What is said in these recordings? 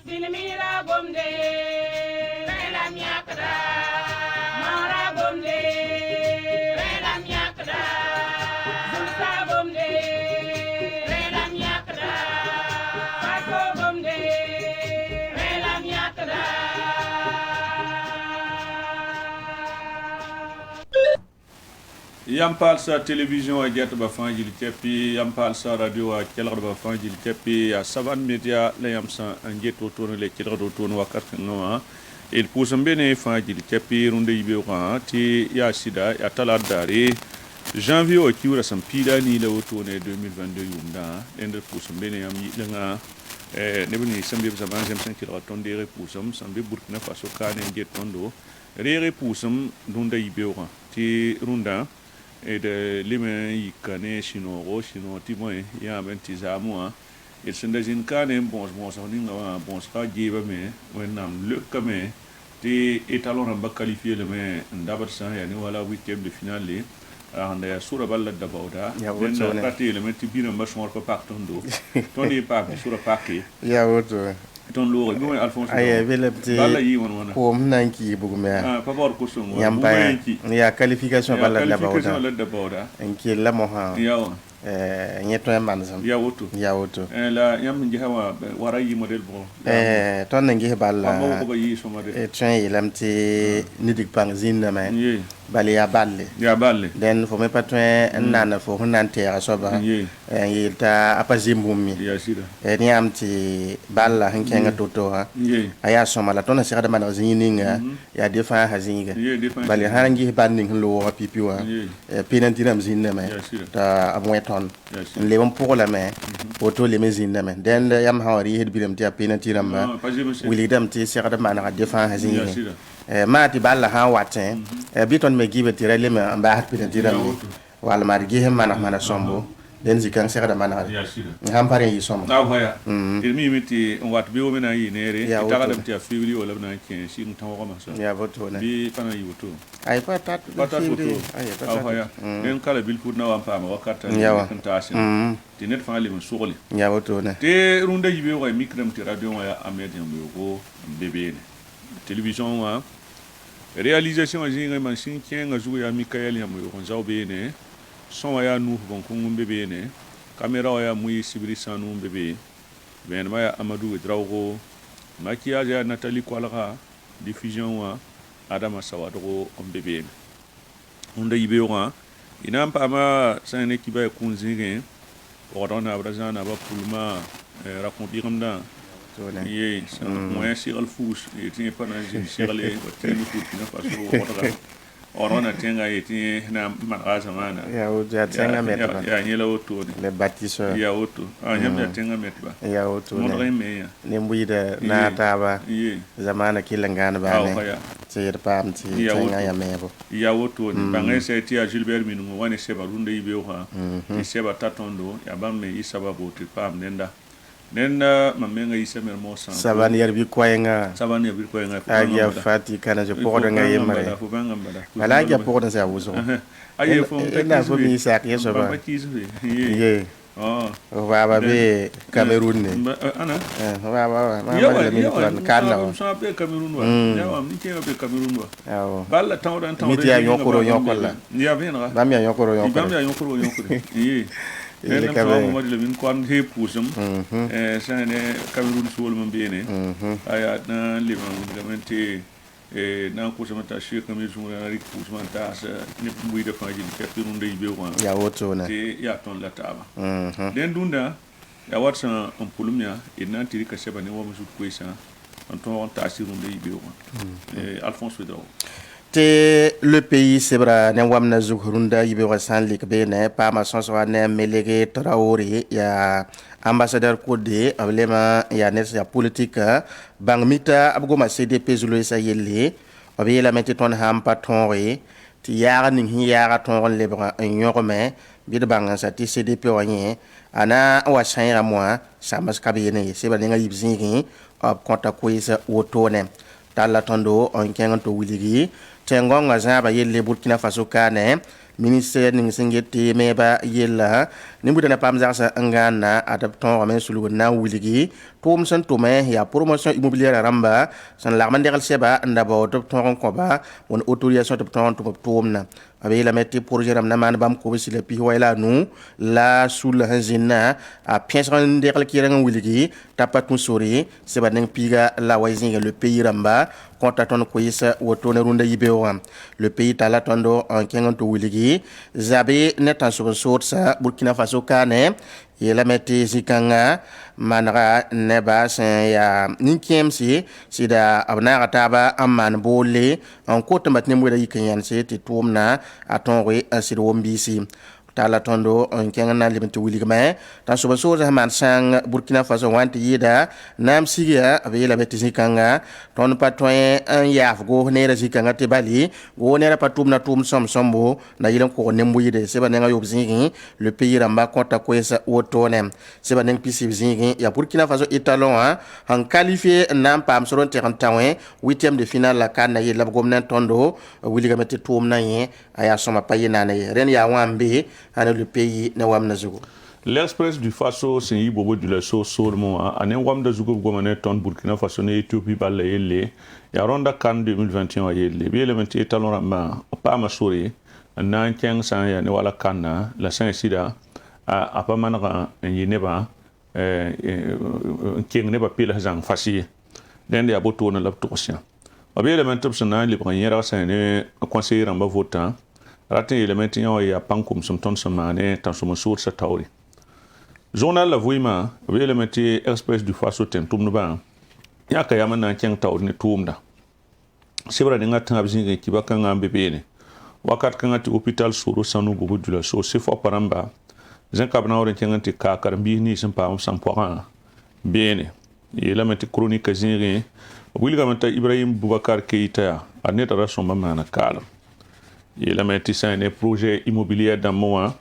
Sinimira gomde, rela miakda. Mara gomde, rela miakda. Zulsa gomde, rela miakda. Paso gomde, rela miakda. Yampal sa télévision a jet ba fan jili tepi yampal sa radio a kelgar ba fan jili tepi a savan media la yamsa njet to tourner le kelgar to tourner wakat ngwa il pousse mbene fan jili tepi runde yibe ko ti ya sida ya taladari janvier o kiura sam pida ni le tourner 2022 yumda ender pousse mbene yam yidanga ne bani sambe zaman jam san kelgar ton de repoussam sambe burkina faso kane njet tondo re poussam runde yibe ko ti runda et de limen yikane chino timoy ya ben tizamua il sendajin kane bon soninga wa bon ska jiba me wenam le kame ti etalon ba qualifier le me ndabat sa yani wala 8e de finale anda ya sura balla da bawda den raté le me ti bina ma sonor ko paktondo toni pa sura pakki ya woto ton lo go Alphonse ay velebti balla yi won ko nanki bugume pa bor ko son yamba ya qualification balla da bawda enki la mo ha yaw nyeto manzam ya woto la yam ngi hawa wara yi model bo ton ngi balla ko ba yi so model train yilamti nidik pangzin na man bali ya balle den fo me patron nana fo hunante ya soba yilta apazimbumi ya sida ni amti balla hankenga toto ha aya soma la tona sira de mana zininga ya defa hazinga bali hangi banning lo wa pipiwa penantinam zinna me ta amweton le bon pour la main auto le mezinna me den yam hawari hed bilam ti penantinam ba wilidam ti sira de mana defa hazinga maati balla ha watin biton me gibe tirele me amba hat penantinam wala mar gihe mana sombo den zikan sera da mana ham pare yi som na hoya mi miti wat bi o mena yi nere itaka dem ti afibri wala na ken shi ntan ko ma so ya voto na bi pana yi voto ay patat voto ay hoya den kala bil fud na wa pa ma wakata kan tasin ti net fa li mun sugoli ya voto na te runda yibe ko mikram ti radio wa amedi am ko bebe ne télévision wa réalisation a jinga machine kenga zuwa ya Mikael ya mo ko zawbe ne son ya nu bon kungum bebe ne caméra ya muyi sibri sanu bebe ben ma ya Amadou Drago maquillage ya Nathalie Kwalra diffusion wa Adama Sawadro on bebe ne onda yibe wa ina pa ma sa ne kiba kunzinge ordona abrazana ba pulma raconter comme dans ye moyen sur le fous et tient pas dans sur les tient tout qui n'a pas sur orona tenga yeti na magaza mana ya uja tenga metba ya nyela oto le batiso ya oto nyam ya tenga metba ya oto mo meya ne mbuida na taba zamana kilangana ba ne tsir pam ti tenga ya mebo ya oto bangai se ti a Gilbert Minungo wane se barunde ibe ha ti se batatondo ya bamme isababu ti pam nenda nenda mamenga isa mermosa saban yarbi koyenga agia fati kana je pokoda nga yemare bala agia pokoda sa wuzo aye fo na fo mi sa ke so ba ye baba be Cameroun ne ana baba ma le mi plan kana so be Cameroun wa ya am ni ke be Cameroun wa balla tawdan mi ti ya yokoro yokolla ya venra bam ya yokoro ye le kabe mo le min kon he pusum sane Cameroun sul mo bene aya na le mo gamenti na ko sama ta shi kamir sun na rik pusum ta sa ne buy de faji ke pirun de be wa ya woto na ya ton la taba den dunda ya watsa on pulumnya ina tiri ka seba ne wa musu kwesa on ton ta sirun de be wa Alphonse Pedro le pays sebra ne wamna zuhrunda yibe wasan lik be ne pa ma sonso ne melege Traoré ya ambassadeur Kodé ablema ya nes ya politique bangmita abgoma CDP zulo sa yelle obe la meti ton ham patonre ti yaga ning yaga ton lebra nyogome bid banga sa ti CDP wanye ana wasan ya moi samas kabine sebra ne yibzingi ob konta koisa wotone tala tondo on kengo to wiligi tengonga zaba yelle Burkina Faso kane ministère ning singeti meba yella ni budana pam zaksa ngana atap ton ramen sulu na wuligi tum san tume ya promotion immobilière ramba san la man degal seba ndaba top ton ko ba won autorisation top ton tum na abe la metti projet ram na man bam ko bi le pi wayla nu la sul hanzina a pièceran degal ki rang wuligi tapatu sori seba ning piga la wayzinga le pays ramba konta ton ko yisa woto na runda yibewa le pays tala tondo en kenganto wuligi zabe netan so sa Burkina Faso kane yela meti zikanga manara neba sen ya ninkiem sida abna taba amman bole en kota matne mweda yikanyan se ti tumna atonwe asiro wombisi tala tondo en kengana limenti wiligme tan so so man sang Burkina Faso wanti yida nam sigia abela beti zikanga ton patwen en yaf go nera zikanga te bali go nera patumna tum sombo na yilen ko nembu yide seba nenga yob zingi le pays ramba konta ko esa otone seba neng pisi zingi ya Burkina Faso etalon en qualifié nam pam soron terrain tawen 8e de finale la kan na yela gomnen tondo wiligame te tumna yin aya soma payina na ren ya wambe ana le pays na wamna zugo. L'Express du Faso c'est yi bobo du leso solmo anen wamda zugo gomane ton Burkina Faso ne Ethiopie balle yelle ya ronda kan 2021 yelle bi elementi etalon ramba pa ma sori nan keng san ya ne wala kanna la san sida a pa manaka yineba keng ne ba pila zang fasi den ya boto na laptopsia abi elementi opsana li première san ne conseiller ramba votant ratin elementi ya pankum som ton samane tan som sur sa tawri journal la voima abi elementi Express du Faso tem tumnuba ya kayama nan keng tawri ne tumda sibra de ngata abzinge kibaka ngambe bene wakat kangati hôpital suru sanu bugu dula so se fo paramba zen kabna wore kengati ka karbi ni simpa am sampoa bene yela meti chronique zingi wilga mata Ibrahim Boubacar Keita aneta rason mamana kala yela meti un projet immobilier dans moi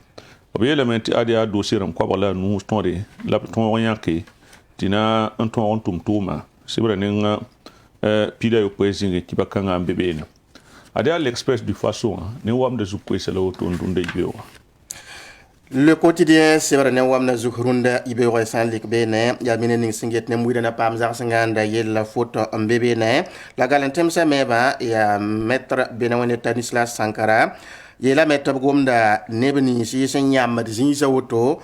yela meti adia dossier ram kwa bala nu stonde la ton yanke tina un ton tumtuma sibra nenga pila yo kwezingi kibaka ngambe bene Adia l'Express du Faso, ne wam de zukwe sala otondunde ibewa. Le quotidien c'est vrai ne wam na zukrunda ibewa san lik bene ya minen singet ne muida na pam zar sanganda yel la photo mbebe ne la galentem sa meba ya maître Benawene Tanisla Sankara yela meta gomda nebni si sen nyamad zinza woto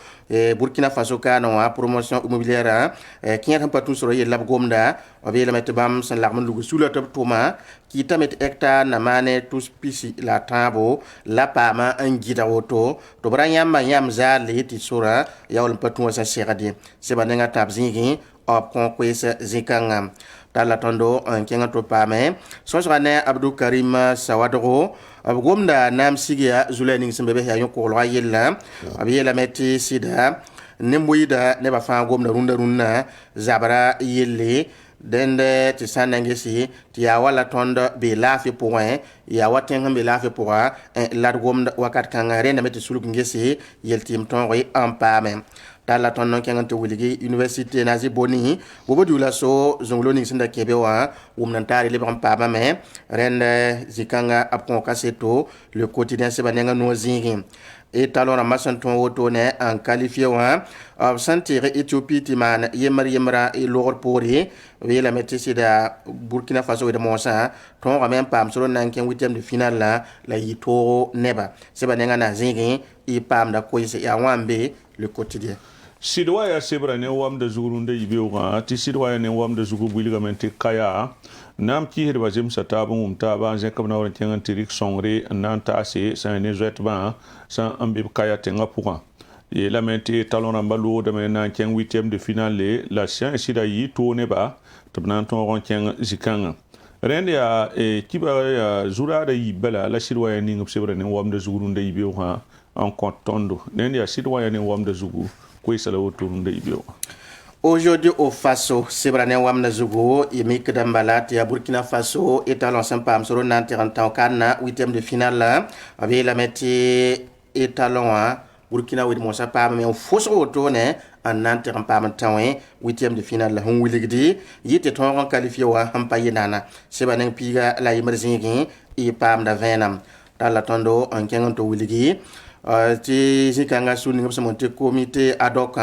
Burkina Faso kana wa promotion immobilière kinyata patu soro yela gomda obela meta bam san larman lugu sula top toma ki tamet hectare na mane tous pisi la tabo la pama ngida woto to branyama yam za leti sura yawol patu sa seradi seba nga tab zingi op kon kwesa zikanga tala tondo kenga to pame so ne Abdou Karim Sawadro gomda nam sigia zulani sembe ya yoko lo yella abiyela meti sida nemboyida ne ba fa gomda runda zabara yelle dende ti sanangesi ti ya wala tonda be lafi point ya waten be lafi pour la gomda wakat kan renda meti suluk ngesi yeltim ton ri ampame tala ton non kengante wuligi université nazi boni bobo dula so zonglo sinda kebewa wumnantari le papa me rende zikanga apon kaseto le quotidien se banenga no zingi et talon ramasan ton woto ne en qualifié wa absentere Éthiopie timana yemra et lor pori we la metisi da Burkina Faso de Monsa ton même pam solo nan ken 8e de finale la yitoro neba se banenga na zingi i pam da koise ya wambe le quotidien sidwaya sebra ne wam de zurunde yibewa ti sidwaya ne wam de zugu buligamente kaya nam ki hirba jim satabu mumtaba je kabna won kengan tirik songre nan ta se sa ne jetba sa ambi kaya tenga puka ye lamenti talon ambalu de men nan ken 8e de finale la chien sida yi to ne ba tabnan ton ron ken zikanga rende ya kiba ya zura da yibela la sidwaya ni ngop sebra ne wam de zurunde yibewa en contondo rende ya sidwaya ne wam de zugu. Aujourd'hui au Faso, Sebrane Wamna Zugo, Yemik Dambalat, et à Burkina Faso, étalon Sampam, sur le 8e de finale, avec la métier étalon, Burkina with Monsa Pam, mais on faut se retourner en Nantiran Pam Taouin, 8e de finale, on will dit, y était en qualifié à Hampayana, Sebanen Piga, la Emerzingi, et Pam da Venam. tala tondo en kengan to wiligi ti zikanga suni ngam samonte comité ad hoc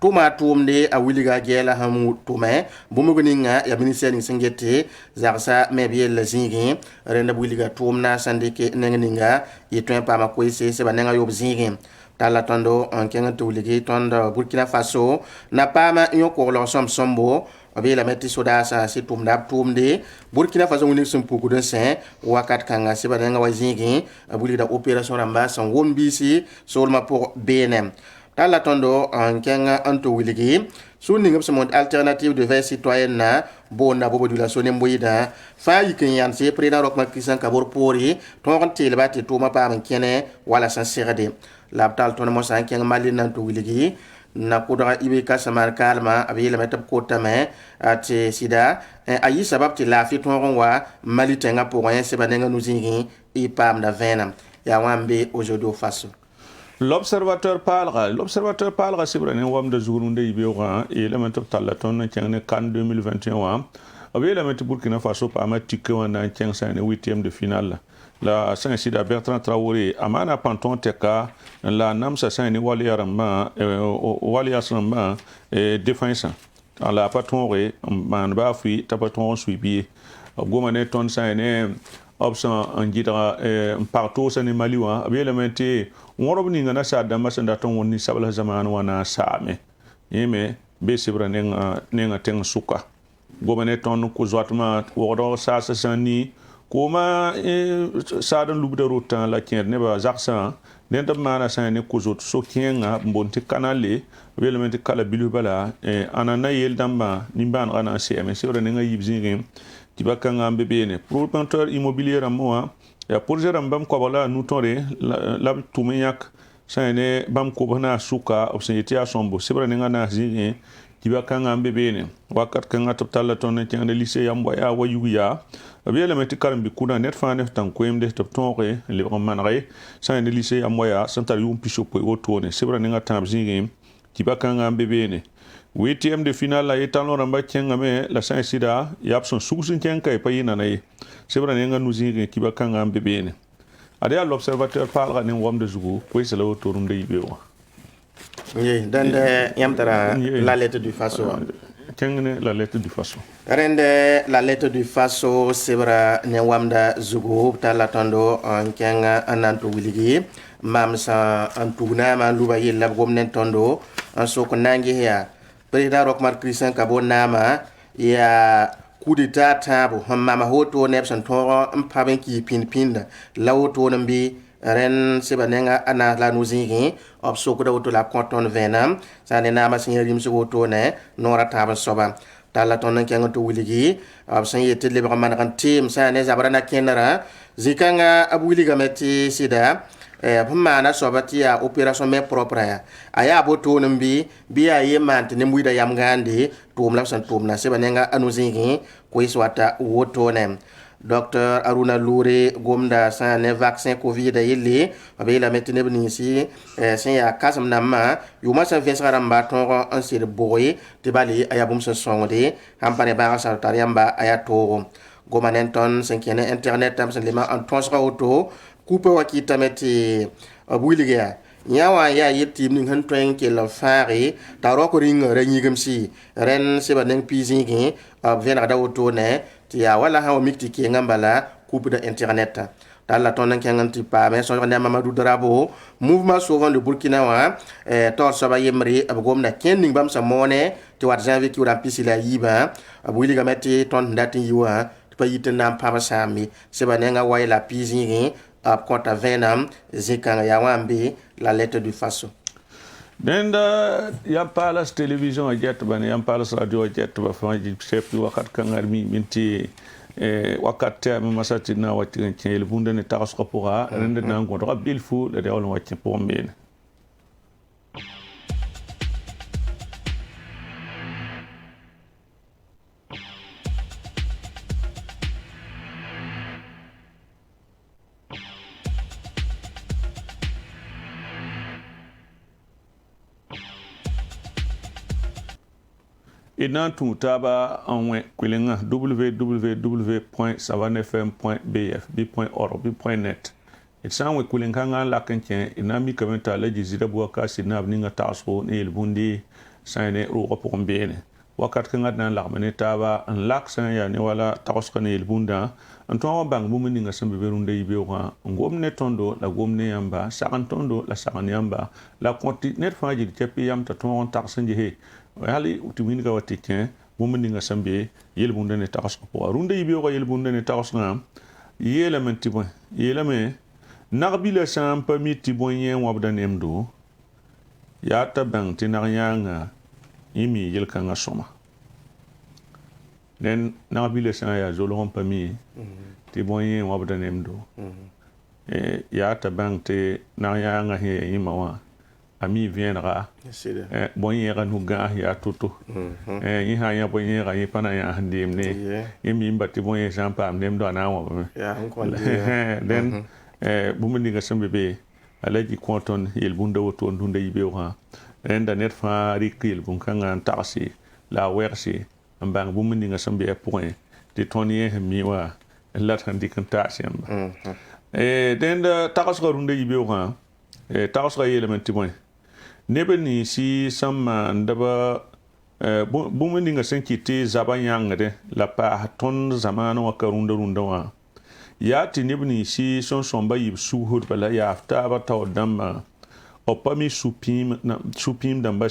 tuma tumde a wiliga gela hamu tume bumuguninga ya ministère ni singete zarsa mebiel la zingi renda wiliga tumna sandike nengeninga yitwen pa makoise se banenga yob zingi tala tondo en kengan to wiligi tondo Burkina Faso na pama yoko lo sombo abe la metti soda sa si tumde Burkina Faso woni sum puku de sen wakat kanga se banenga wazingi abuli da opération ramba son wombisi solma pour BNM tala tondo en kenga anto wiligi suni ngam samont alternative de vie citoyenne na bona bobo dula sonem boyida fa yikin yan se président rok makisan kabor pori ton telebati to ma pa man kene wala san serade labtal ton mo san kenga malin anto wiligi na kudra ibe ka samar kalma abi la metab ko tame ati sida ayi sabab ti la fi ton wa malitenga pour rien se banenga nuzingi i pam da venam ya wambe aujourd'hui faso. L'observateur parlera c'est vrai wam de journée ibioga et le metab talaton tiene kan 2021 abi la metab Burkina Faso pa ma tikke wana tieng sa ne 8e de finale la Saint-Sida Bertrand Traoré amana panton teka la namsa sa ni waliaramba défense en la patronre man ba fi tapaton suivi gomane ton sa ne option en gidra partout sa ni maliwa abele mente worob ni ngana sa dama sa ndaton woni sabla zaman wana saame yeme be sibra nenga teng suka gomane ton ko zotma woro sa ni Koma sadan lubda rotan la kien ne ba zaksa den da mana sa ne kuzot so kienga mbonti kanale velementi kala bilu bala anana yel damba nimban ana cm sura ne ngayi bzingi tibaka ngambe bene promoteur immobilier amoa ya projet rambam ko bala nutore la tumenyak sa ne bam ko bana suka obseniti asombo sura ne ngana zingi tibaka ngambe bene wakat kanga totala tonne tiande lycée yamboya wayuya abiyela meti karambi kuna net fane tan koyemde to tonre le manare sa ne lycée yamboya santar yum picho po otone sebra ninga tabzingi tibaka ngambe bene 8e de finale la etalon ramba kenga me la Saint-Sida yapson sukusin kenka e payina nay sebra ninga nuzingi tibaka ngambe bene ade l'observateur parlera ne wam de zugo po c'est la autorum de ibewa. Oui, dans la lettre du Faso. La lettre du Faso. Rende la lettre du Faso sebra nyawamda zugo talatondo en kenga ananto wiligi mamsa antugna man luba yella gomnen tondo en soko nangi ya président Rochmark Christian Kabo nama ya coup d'état tabo mama hoto nepsan toro mpaben ki pinda lawoto nambi ren sebanenga ana la nuzingi op soko da woto la konton venam sa ne nama sinyerim so woto ne nora taba soba tala ton kenga to wiligi op san yete le man kan tim sa ne zabrana kenara zikanga abwiliga meti sida pamana sobati ya opération mais propre ya aya boto nambi biya yemant ne muida yamgande tum la san tum na sebanenga anuzingi ko iswata woto ne Docteur Aruna Loure gomda sa ne vaccin Covid yelle abe la metne bni si sen ya kasam namma yuma sa vesra ramba ton en sir boye te bali ayabum se songde hampane ba sa tariamba ayato gomanenton sen kene internet tam sen lema en tonsra auto coupe wakita meti builiga nyawa ya yetim ning han twen ke la fare ta roko ring renyigamsi ren se baneng pizingi venra da auto ne ya wala ha mikti ki ngambala coupe de internet dalla ton nan kanganti pa mais so ndam Mamadou Darabo mouvement sauvant de Burkina wa tor so ba yemri abgom na kenning bam sa mone ti wat janvier ki wala pisila yiba abu liga metti ton ndati yiwa pa yitna pa sami se ba nenga way la pizingi ab konta venam zikanga ya wambi la lettre du Faso. Nenda Yampalas télévision a jet ban Yampalas radio a jet ba fanji chef wakat kangar mi minti wakat mi masati na wati ngel bunda ne taras ko pora rende na ngodo bil fu le dewon wati pour men. Et dans tout taba en www.savanfm.bf, b.org, b.net. et san we kulen kanga la kenchen ina mi kamenta la jizira bo ka sinab ninga taso ne el bundi sane ro ko mbene wakat kanga nan la mane taba an lak san ya ne wala taso ne el bunda an to bang bu ninga sambe berunde yibe ko ngomne tondo la gomne yamba sakan tondo la sakan yamba la konti net faji tepi yam ta ton taxan je he hali utimin ga watiken bu ninga sambe yel bunda ne taso ko runde yibe ko yel bunda ne taso ngam yela men tibon yela me narbila sam pamiti bonyen wabda nemdo ya ta bang tinarianga imi yel kanga soma nen narbila sam ya zolon pami ti bonyen wabda nemdo ya ta bang te narianga he imawa ami viendra bonyen ga nuga ya toto yi ha ya bonyen ga yipana ya handimne imi mbati bonyen sam pam nemdo na wa ya den bumuni ga sambe be alaji konton yel bunda woto ndunda yibe wa enda net fa rikil bun kanga taxi la wersi ambang bumuni ga sambe point de tonier mi wa lat handi kan taxi amba den da taxo ga runda yibe wa taxo ga element point nebe ni si samma ndaba bumuni ga sankiti zabanyangde la pa ton zamano wa karunda runda wa ya ti nibni si son somba yib suhur bala ya afta ba taw damba opami supim damba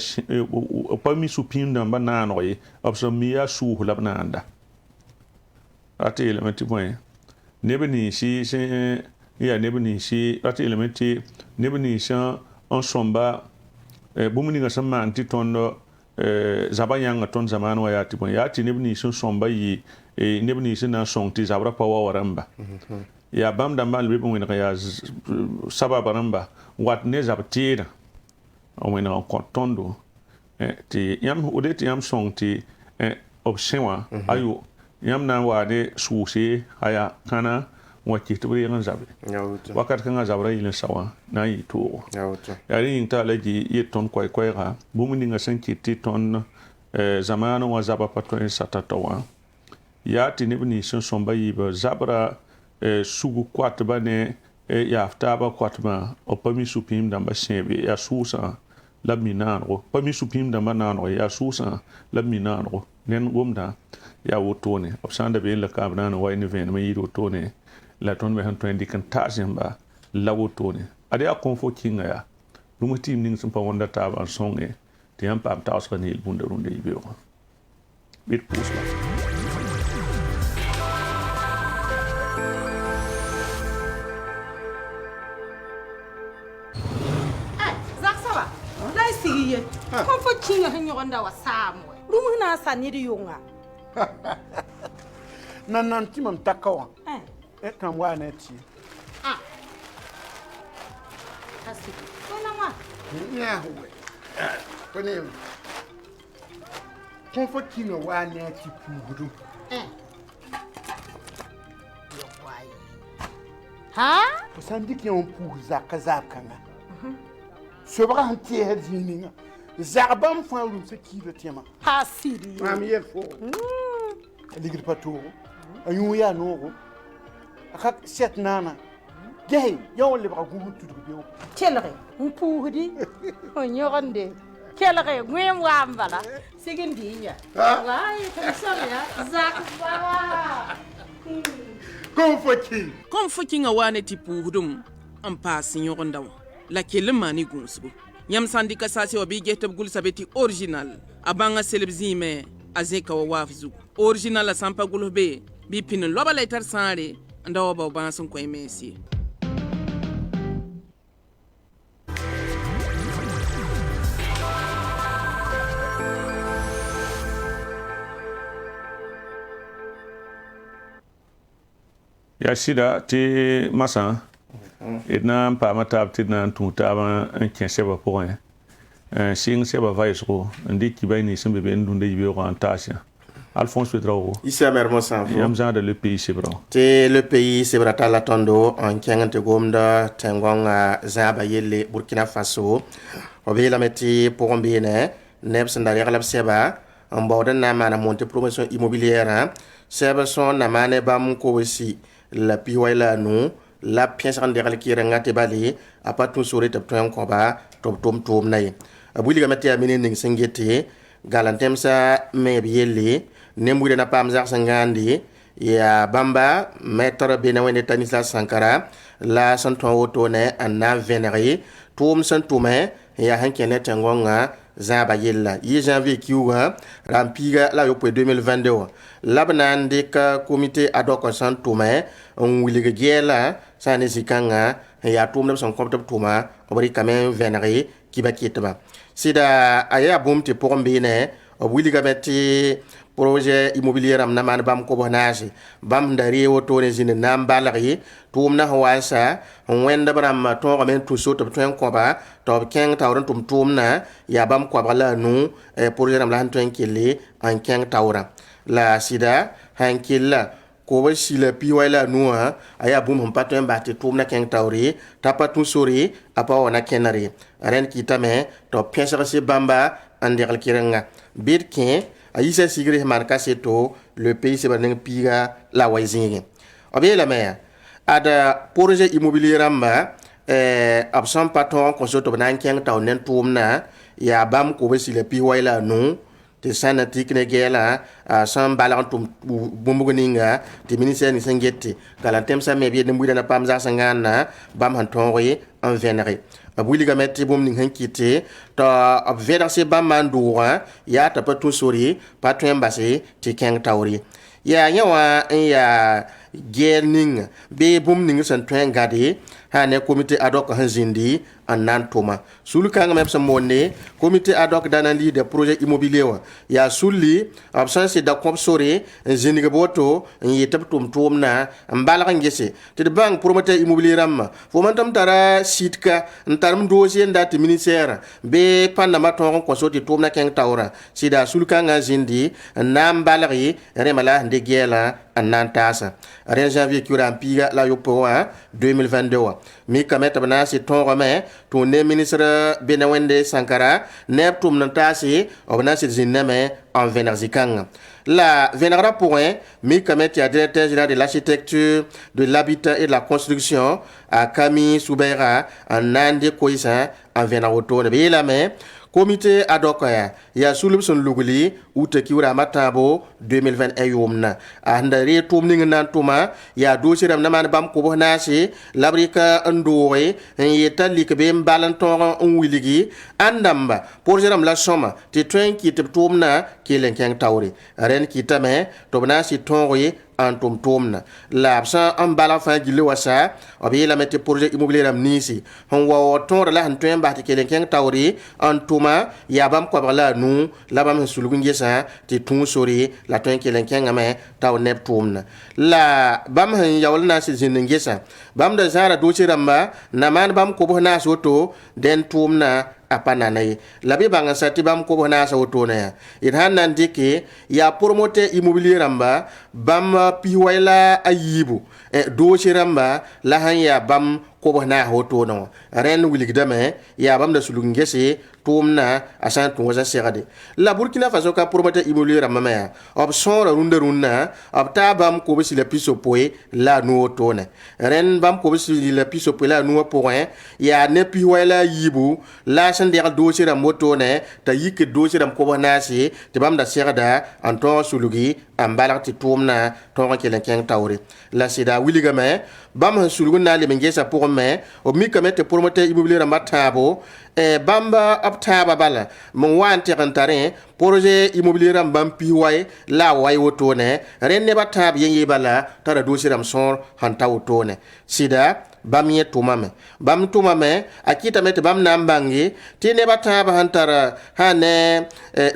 opami supim damba nanoye opso miya suhu labnanda ati elementi point nibni si ya nibni si ati elementi nibni sa on somba bumuni ga sama anti tondo zabanyanga ton zamano wa ya ti point ya ti nibni son somba yi nebni sina songti zabra pawa waramba ya bam damba albe bon ya sababa ramba wat ne zabtira o wena kontondo ti yam odeti yam songti optionwa ayo yam na wade suuse aya kana wati to bi ngan zabe wakat kan zabra yin sawa na yi to ya rin ta laji yeton koy koy ga bumuni nga sanki ti ton zamano wa zaba patron satatawa ya ti nebni son somba yiba zabra sugu kwatba ne ya aftaba kwatba o pami supim damba sebe ya susa la minanro pami supim damba nanro ya susa la minanro nen gomda ya wotone opsanda be la kabna no wayne ven me yiro tone la ton be han to indikan tazemba la wotone ade a konfo kinga ya dum tim ning sum pa wonda taba songe ti am pam taws kan hil bunda runde yibe ko bit pusla Kom fo kinga hen yogonda wa samwe rumu na saniri yunga nan timam takawa kam wa na ti kasi kona wa ya we kone kom fo kinga wa na ti pugudu yo wai ha sandiki on pugu zakazaka na sobra hanti hedinga zarbam fawlum se kido tema ha siri mam yefo ligir pato ayu ya nogo akak set nana gay yaw le ba gumu tudu biyo kelre mpuhudi onyogonde kelre ngwem wambala sigindinya wai kamsala ya zakbaba kom foki nga wane ti puhudum am pasin yogonda la kelemani gunsugo yam sandika sase obi getab gul sabeti original abanga selebzime azeka wa wafzu original la sampa gulbe bi pin loba letter sare ndawa ba bansun ko emesi ya sida ti masa idna pa matab ti na tuta ba en seba point sing seba vaisro ndi ki bayni sembe be ndunde yibe ko antasia Alphonse Pedrao Issa Mermosa yam de le pays sebra te le pays sebra tala tondo en kengante gomda tengonga zaba yelle Burkina Faso obela meti pombine nebs ndari galab seba en bawda na mana monte promotion immobilière seba son na mane bam ko aussi la piwayla nu la pièce en derrière qui rengate bali a pas tout sourire de point combat tom nay abuli ga metia minen ning singete galantem sa me bielle nembude na pam zar sangandi ya bamba maître benawene Stanislas Sankara la santon otone anna vénéré tom santume ya hankene tangonga zaba yella yi janvier kiwa rampiga la yopo 2022 labnan de ka comité ad hoc santume on wiliga gela sane zikanga ya tom son compte tuma obari kamen vénéré kiba kitba sida aya bomte pour mbine wiliga metti projet immobilier am naman bam ko bonage bam ndari woto ne zine nambalari tum na hawasa wenda bram to men to so to twen ko ba to keng tawran tum na ya bam ko bala nu projet am la han twen kili an keng tawra la sida han killa ko ba sila pi wala nu aya bum hum patwen ba te tum na keng tawri tapatu sori apa wana kenari ren kitame to pensera se bamba andel kirenga bitkin Aïssa Sigri marka seto le pays se baning piga la waizingi obé la mer ada projet immobilier ramba absent patron consulto banan keng taw nen tumna ya bam ko be sile pi waila no te sanatik ne gela sam balan tum bumbugoninga te ministère ni sangette galantem sa me bi de mbuda na pamza sangana bam han tonri en vénéré abuli ga metti bom ning hankite to ab vedar se bam mandura ya ta patu sori patu embasi ti keng tawri ya nyawa ya gerning be bom ning san twen gade ha ne comité ad hoc hanzindi an nantoma sulu kanga mem sa monne comité ad hoc d'analyse des projets immobiliers ya sulli absence da compsori zeniga boto yi tabtum tumna mbala ngese te bank promoteur immobilier ram fo man tam tara sitka ntaram dossier ndati ministère be panda maton ko soti tumna keng tawra sida sulu kanga zindi nambalari remala ndegela anantasa ren janvier kura piga la yopo 2022 mi kameta bana si tonrome to ne ministre Benawende Sankara neptum nantasi obna si zineme en vénérzikang la vénéra point mi kameta directeur général de l'architecture de l'habitat et de la construction à Camille Soubera en Nande Koisa en vénéroto ne be la mais comité ad hoc ya sulub son luguli uta kiwra matabo 2021 yomna andare tumning nan tuma ya dosiram na man bam ko bonasi labrika ndore yeta likbe mbalanton on wiligi andamba pour jeram la soma te twen ki te tumna kilen keng tawri ren ki tame to bonasi tonri en tumna la absent en bala fa gile wasa obi la mette projet immobilier am nisi hon wa ton la han twen ba te kilen keng tawri en tuma ya bam ko bala nu la bam sulugun gesa ti tun sori la twen kilen keng ame taw nep tumna la bam han yawal na si jinin gesa bam da zara do ci ramba na man bam ko bo na soto den tumna apana nay labi banga sati bam ko bona sa otona it hanan dike ya promoter immobilier ramba bam piwela ayibu do ci ramba la han ya bam ko bona hotono ren wiligdame ya bam da sulung ngese tumna asan tun waza segade la Burkina Faso ka promoter immobilier ramba ya option runda ab ta bam ko bisi le piso poe la no tona ren bam ko bisi le piso poe la no point ya ne piwela yibu la san de dossier ram moto ne ta yike dossier ram ko bonasi te bam da serda en ton sulugi am balati tumna ton kelen ken tawri la sida wiligame bam sulugu na le mengesa pour me o mi kamete promoteur immobilier ram matabo bamba optaba bala mon wante rentare projet immobilier ram bam piwai la way woto ne renne batab yengi bala tara dossier ram son hanta woto ne sida bam ye tumame akita mete bam nambangi tine bataba hantara hane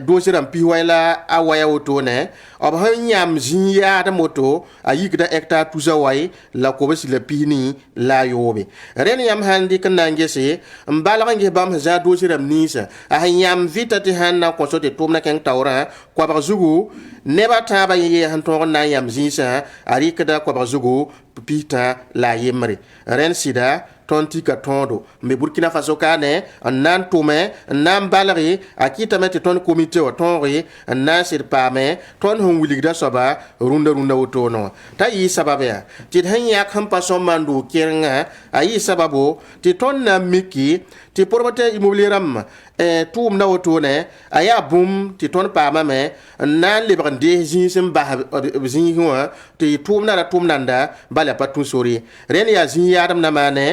dosiram piwaila awaya otone ob hanyam zinya da moto ayikda hectare tuzawai la ko besi le pini la yobe ren yam handi kanangese mbalange bam za dosiram nisa ahanyam vitati hanna ko sote tumna ken tawra ko ba zugu ne bataba ye hanto na yam zinsa arikda ko ba zugu pita la yemre ren sida ton tika tondo me Burkina Faso ka ne nan tume nan balari akita meti ton comité o tonri nan sir pame ton hon wiligda soba runda wotono ta yi sababe ya ti hanya kan paso mandu kirenga ayi sababu ti ton na miki ti promoteur immobilier ram tum na wotone aya bum ti ton pama me nan librande zin ba zin ho ti tum nanda bala patun sori ren ya zin yadam na mane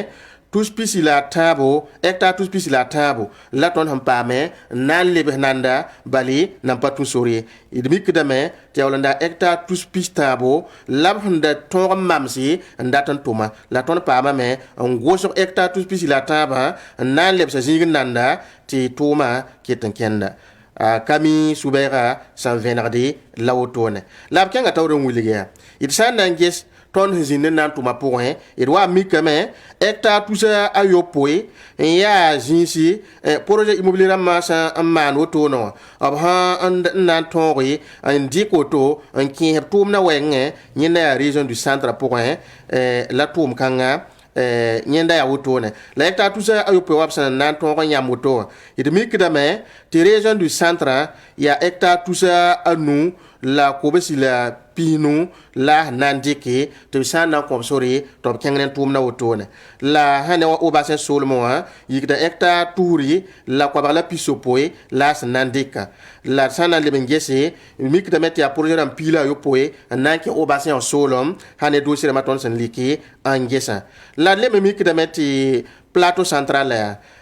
tous pisi la tabo hectare tous pisi la tabo la ton ham pame nan lebe nanda bali nan patun sori idmi kidame ti awlanda hectare tous pisi tabo lab handa ton mamsi ndatan tuma la ton pama me ngoso hectare tous pisi la taba nan lebe sa zin nanda ti tuma ketan kenda kami subera san venardi la wotone lab kenga tawron wulige it san nanges ton zin nan tuma point et wa mi kame hectare tout ça ayopoe ya jinsi projet immobilier masa man wotono ab ha nan tonri en dikoto en ki heb tum na wenge nyina région du centre point la tum kanga nyenda ya wotone la hectare tout ça ayopoe wapsa nan tonri nyamoto et mi kidame ti région du centre ya hectare tout ça anu la kobesi la pinu la nandike to sana kom sori to kengren tumna wotone la hane wa obasen solmo yigda hectare touri la ko bala pisopoe la nandika la sana lebengese mikda meti a projet am pila yo poe nanke obasen solom hane dossier maton sen liki angesa la lebe mikda meti plateau central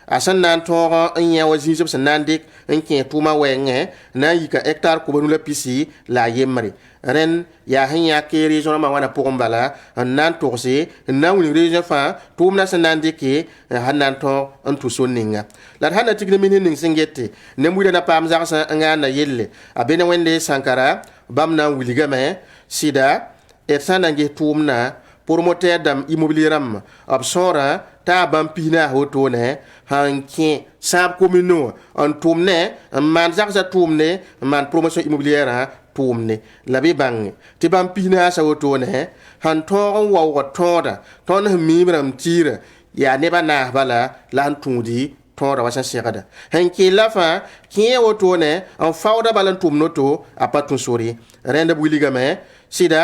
asan nan toro nya wazi jib san nandik enke tuma wenge na yika hectare ko banu la pisi la yemri ren ya hanya ke region ma wana pokombala nan torse nan woni region fa tumna san nandike hanan to antu soninga la hana tigre minin ning singete ne muida na pam zaksa ngana yelle abene wende sankara bamna wiligame sida et sanange tumna promoteur dam immobilier ram absora ta bam pina hotone hanki sab communo on tumne man zaksa tumne man promotion immobilière tumne labi bang ti bam pina sa hotone han toron wa toda ton mibram tira ya neba na bala lan tudi tora wasan segada hanki lafa ki hotone on fawda balan tumnoto apatun sori rende buligame sida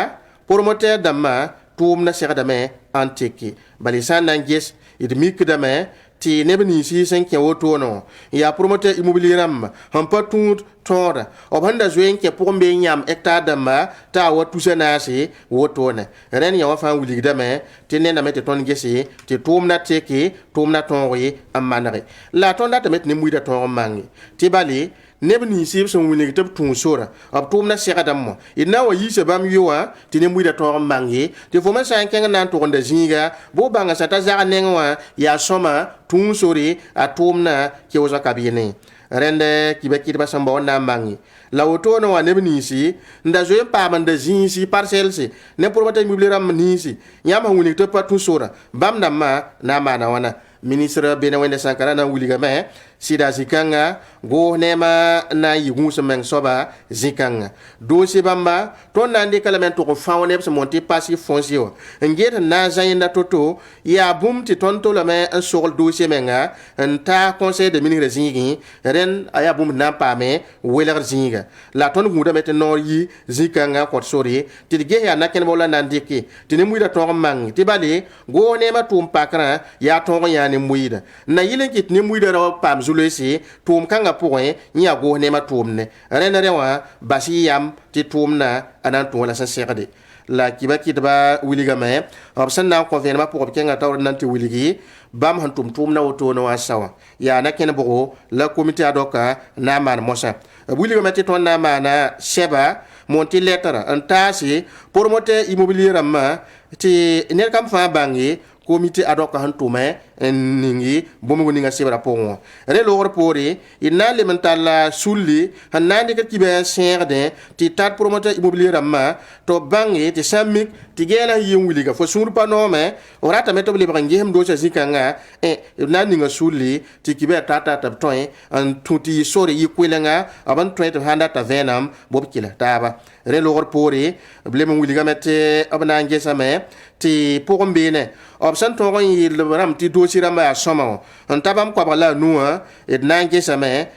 promoteur damma tum na segada me antiki balisan nanges idmik dame ti nebni si sen ke wotono ya promoteur immobilier ram han patun tora obanda zoen ke pombe nyam hectare dama ta watu senasi wotone ren ya wafa wuli dame ti nena mete ton gesi ti tum na teki tum na tonri amanare la ton da met ni muida ton mangi ti bali nebni sib son wuli tab tun sora ab tum na sega dammo ina wa yise bam yowa ti ne muida ton mangi ti fo ma san kenga nan to nda zinga bo banga sata za nenwa ya soma tun sori a tum na ke woza kabine rende kibeki ba samba na mangi la woto no wa nebni si nda zo pa man da zinsi parcelle si ne pour mata immobilier ram nisi nyama wuli to pa tun sora bam na ma na mana wana ministre benawende sankara na wuliga me sida zikanga go nema na yigun semeng soba zikanga dossier bamba ton nandi kala men to ko fawne se monter passif foncier ngeta na zayenda toto ya bum ti ton to la me un sol dossier menga un ta conseil de ministre zingi ren aya bum na pa me weler zinga la ton guda mete no yi zikanga ko sori ti ge ya na ken bola nandi ki ti ne muida to mang ti bale go nema tum pakra ya to ya ni muida na yilen kit ni muida ro pam zulesi tum kanga point nya go nema tumne renere wa basi yam ti tumna anan to la sanserade la kiba kitba wiliga me obsan na ko venema pour kenga tawr nanti wiligi bam han tumna woto no asawa ya na ken bogo la comité adoka na man mosa wiliga me ti ton na mana sheba monti lettre en tasi promoteur immobilier ramma ti ner kam fa bangi comité adoka han tume ningi bomo ninga sebra pongo re lor pore ina le mentala sulli hanande ka kibe serde ti tat promoteur immobilier ramma to bangi ti samik ti gela yimwili ga fo surpa no me orata meto le bangi hem do cha zikanga na ninga sulli ti kibe tata tab toy an tuti sori yikwelenga aban toy to handa ta venam bobkila taba re lor pore bleme wili ga mete abana ngesa me ti pokombene option to gon yil ram ti do dossier rãmba yaa sõma wã n ta bãmb koabg la a nuwã d na n gesame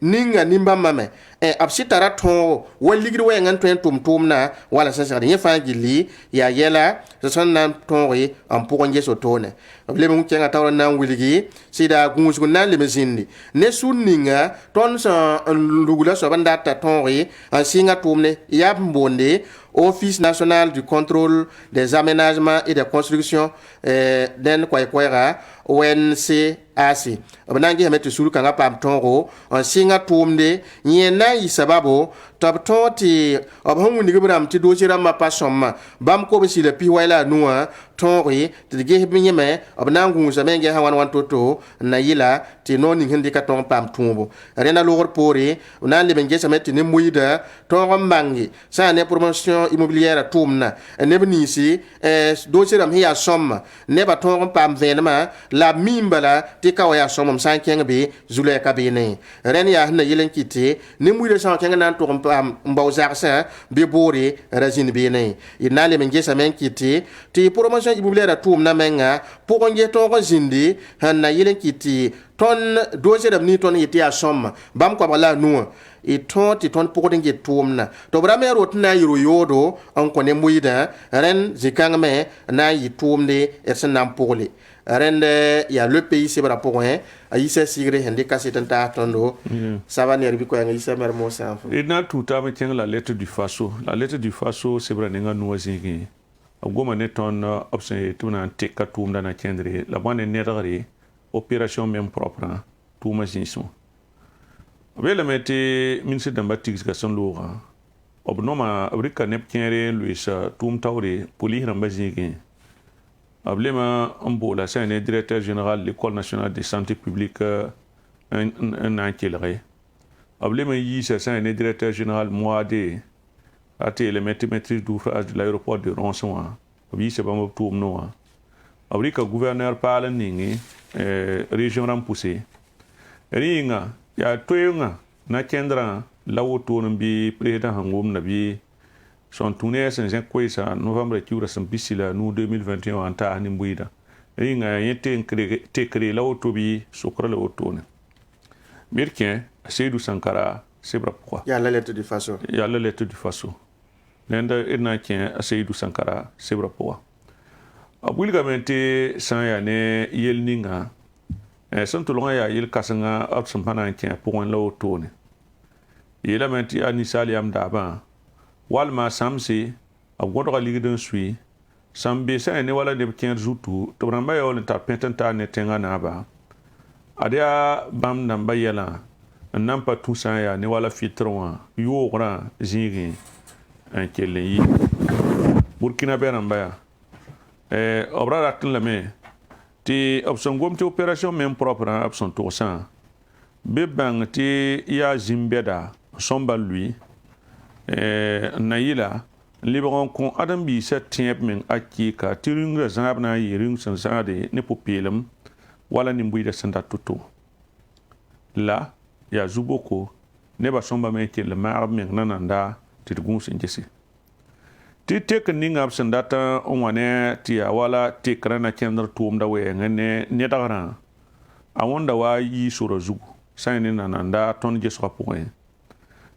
ninga nimbãmbã me b sɩ tara tõogo wa ligd wɛɛngã n tõe n tʋm tʋʋmdã wala sẽn segd yẽ fãa gilli yaa yɛla sẽn na n tõoge n pʋg n ges wotone b leb n kẽngã taoor n na n wilgi sɩda gũusg n na n leb n zĩndi ne sũd ninga tõnd sẽn lugla soab n data tõoge n sɩnga tʋʋmde yaa b n boonde Office national du contrôle des aménagements et des constructions den koɛɛga ONCAC b na n gesame tɩ sũur-kãngã paam tõogo n sɩnga tʋʋmde yẽ na n yɩ sababo tɩ b tõog tɩ b sẽn wingb rãmb tɩ doose rãmbã pa sõmma bãmb kob sɩla pis wɛ la a nuwã tõoge tɩ d gesb yẽme b na n gũusame n gesã wãn wãn to-to n na yɩla tɩ noor ning sẽn dɩka tõog n paam tũubu rẽnda loogr poore b na n leb n gesame tɩ ne moɩda tõog n bãnge sã n ne promotion immobiliɛra tʋʋmdã neb niisi doose rãmb sẽn yaa sõmma nebã tõog n paam vẽenemã la b miim bala tɩ ka wa yaa sõmem sã n kẽng be zu-lɛɛka beene rẽnd yaa sẽn na yɩl n kɩte ne moɩda sã n kẽng na n tʋg n paam n bao zagsã bɩ boore ra zĩnd beene d na n leb n gesame n kɩte tɩ promotion immobiliɛra tʋʋmdã menga pʋg n ges tõog n zĩndi sẽn na yɩl n kɩtɩ tõnd doose rãmb nii tõnd n yetɩ yaa sõmma bãmb koabg la a nuwã y tõog tɩ tõnd pʋgd n get tʋʋmdã tɩ b rame a rot n na n yɩ ro-yoodo n kõ ne moɩdã rẽnd zĩ-kãngme na n yɩ tʋʋmde d sẽn na n pʋgle rẽnd yaa le pays sebrã pʋgẽ a yisa sigre sẽn dɩka sɩd n taas tõndo saba neer bɩ koɛɛngã yisa mer moosã fo d na n tʋʋ taab n kẽng la lettre du faso la lettre du faso sebrã nengã nuwã zĩigẽ b goma ne tõnd b sẽn yetɩ b na n teka tʋʋmdã na kẽndre la bõe ne nedgre opération même propre tʋʋmã zĩisẽ b yeelame tɩ ministre dãmbã tigsga sẽn loogã b noma b rɩka neb kẽere n loeesa tʋʋm taoore police rãmbã zĩigẽ b lema n boola sã ne directeur général de l'école nationale de santé publique n na n kelge b lem n yiisa sã ne directeur général moade a tɩ yeelame tɩ maîtrise d'ouvrage de l'aéroport de Rõns wã b yiisa bãmb b tʋʋmdẽ wã b rɩka gouverneur paal n ninge région rãmb pʋse rẽ yĩnga yaa toeengã na kẽndrã la wotone n bɩ président sẽn wʋmda bɩ sõn tũne sẽn zẽk koeesa novembre kiuurã sẽn bisi la nu 2021 wã n taas nin-bʋɩɩda rẽ yĩnga yaa yẽ tekre la woto bɩ sokra la wotone bɩ d kẽ a Seydou Sankara sebrã pʋga yaa la lettre du faso yaa la lettre du faso rẽnd d na n kẽ a Seydou Sankara sebrã pʋga b wilgame tɩ sã n yaa ne yel ninga sẽn tʋlgã yaa yel-kãsengã b sẽn pa na n kẽ a pʋgẽ la wotone yeelame tɩ yaa ninsaal yam daabã walma sãmse b gõdga ligd n sui sãn be sã ne wala neb kẽer zutu tɩ b rãmbã yaool n tar pẽt n taar ne tẽngã naaba ad yaa bãmb dãmbã yɛlã n na n pa tũ sã n yaa ne wala fɩtr wã yoogrã zĩigẽ n kell n yi burkina bɛ rãmbã yaa b ra rat n lame tɩ b sẽn gom tɩ opération même propre b sẽn togsã bɩ b bãng tɩ yaa zĩm-bɛda n sõmba n lʋɩ n na yɩla n lebg n kõ ãdem-biisã tẽeb meng a kɩɩka tɩ rĩngrã zãab na n yɩ rĩng sẽn zãade ne pʋ-peelem wala nin-bʋɩɩda sẽn dat to-to la yaa zu-boko nebã sõmbame n kell maagb meng nananda tɩ d gũus n gese tɩ tek n ninga b sẽn dat n wa ne tɩ yaa wala tekrã na kẽndr tʋʋmda wɛɛngẽ ne nedgrã a wẽnda wa yɩ sora zugu sã ne nananda tõnd gesgã pʋgẽ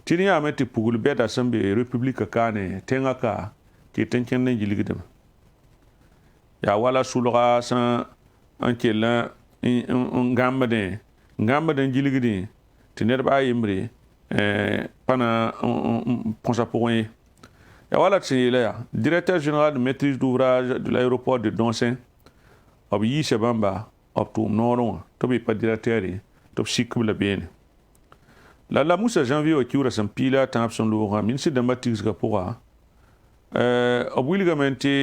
tɩ d yaame tɩ pugl bɛda sẽn be républika kaane tẽngã ka ket n kẽnd n yilgdame yaa wala sʋlga sẽn n kell n gãmbdẽ n yilgdẽ tɩ nedbã a yembre pa na n põsa pʋgẽ ye yaa wala tɩ sẽn yeela yaa directeur général de maîtrise d'ouvrage de l'aéroport de Dõnsẽ b yiisa bãmba b tʋʋm noorẽ wã tɩ b y pa directeur ye tɩ b sik-b la beene la musa janvier wa kiuurã sẽn piila tãab sẽn loogã ministre dãmbã tigsgã pʋga b wilgame tɩ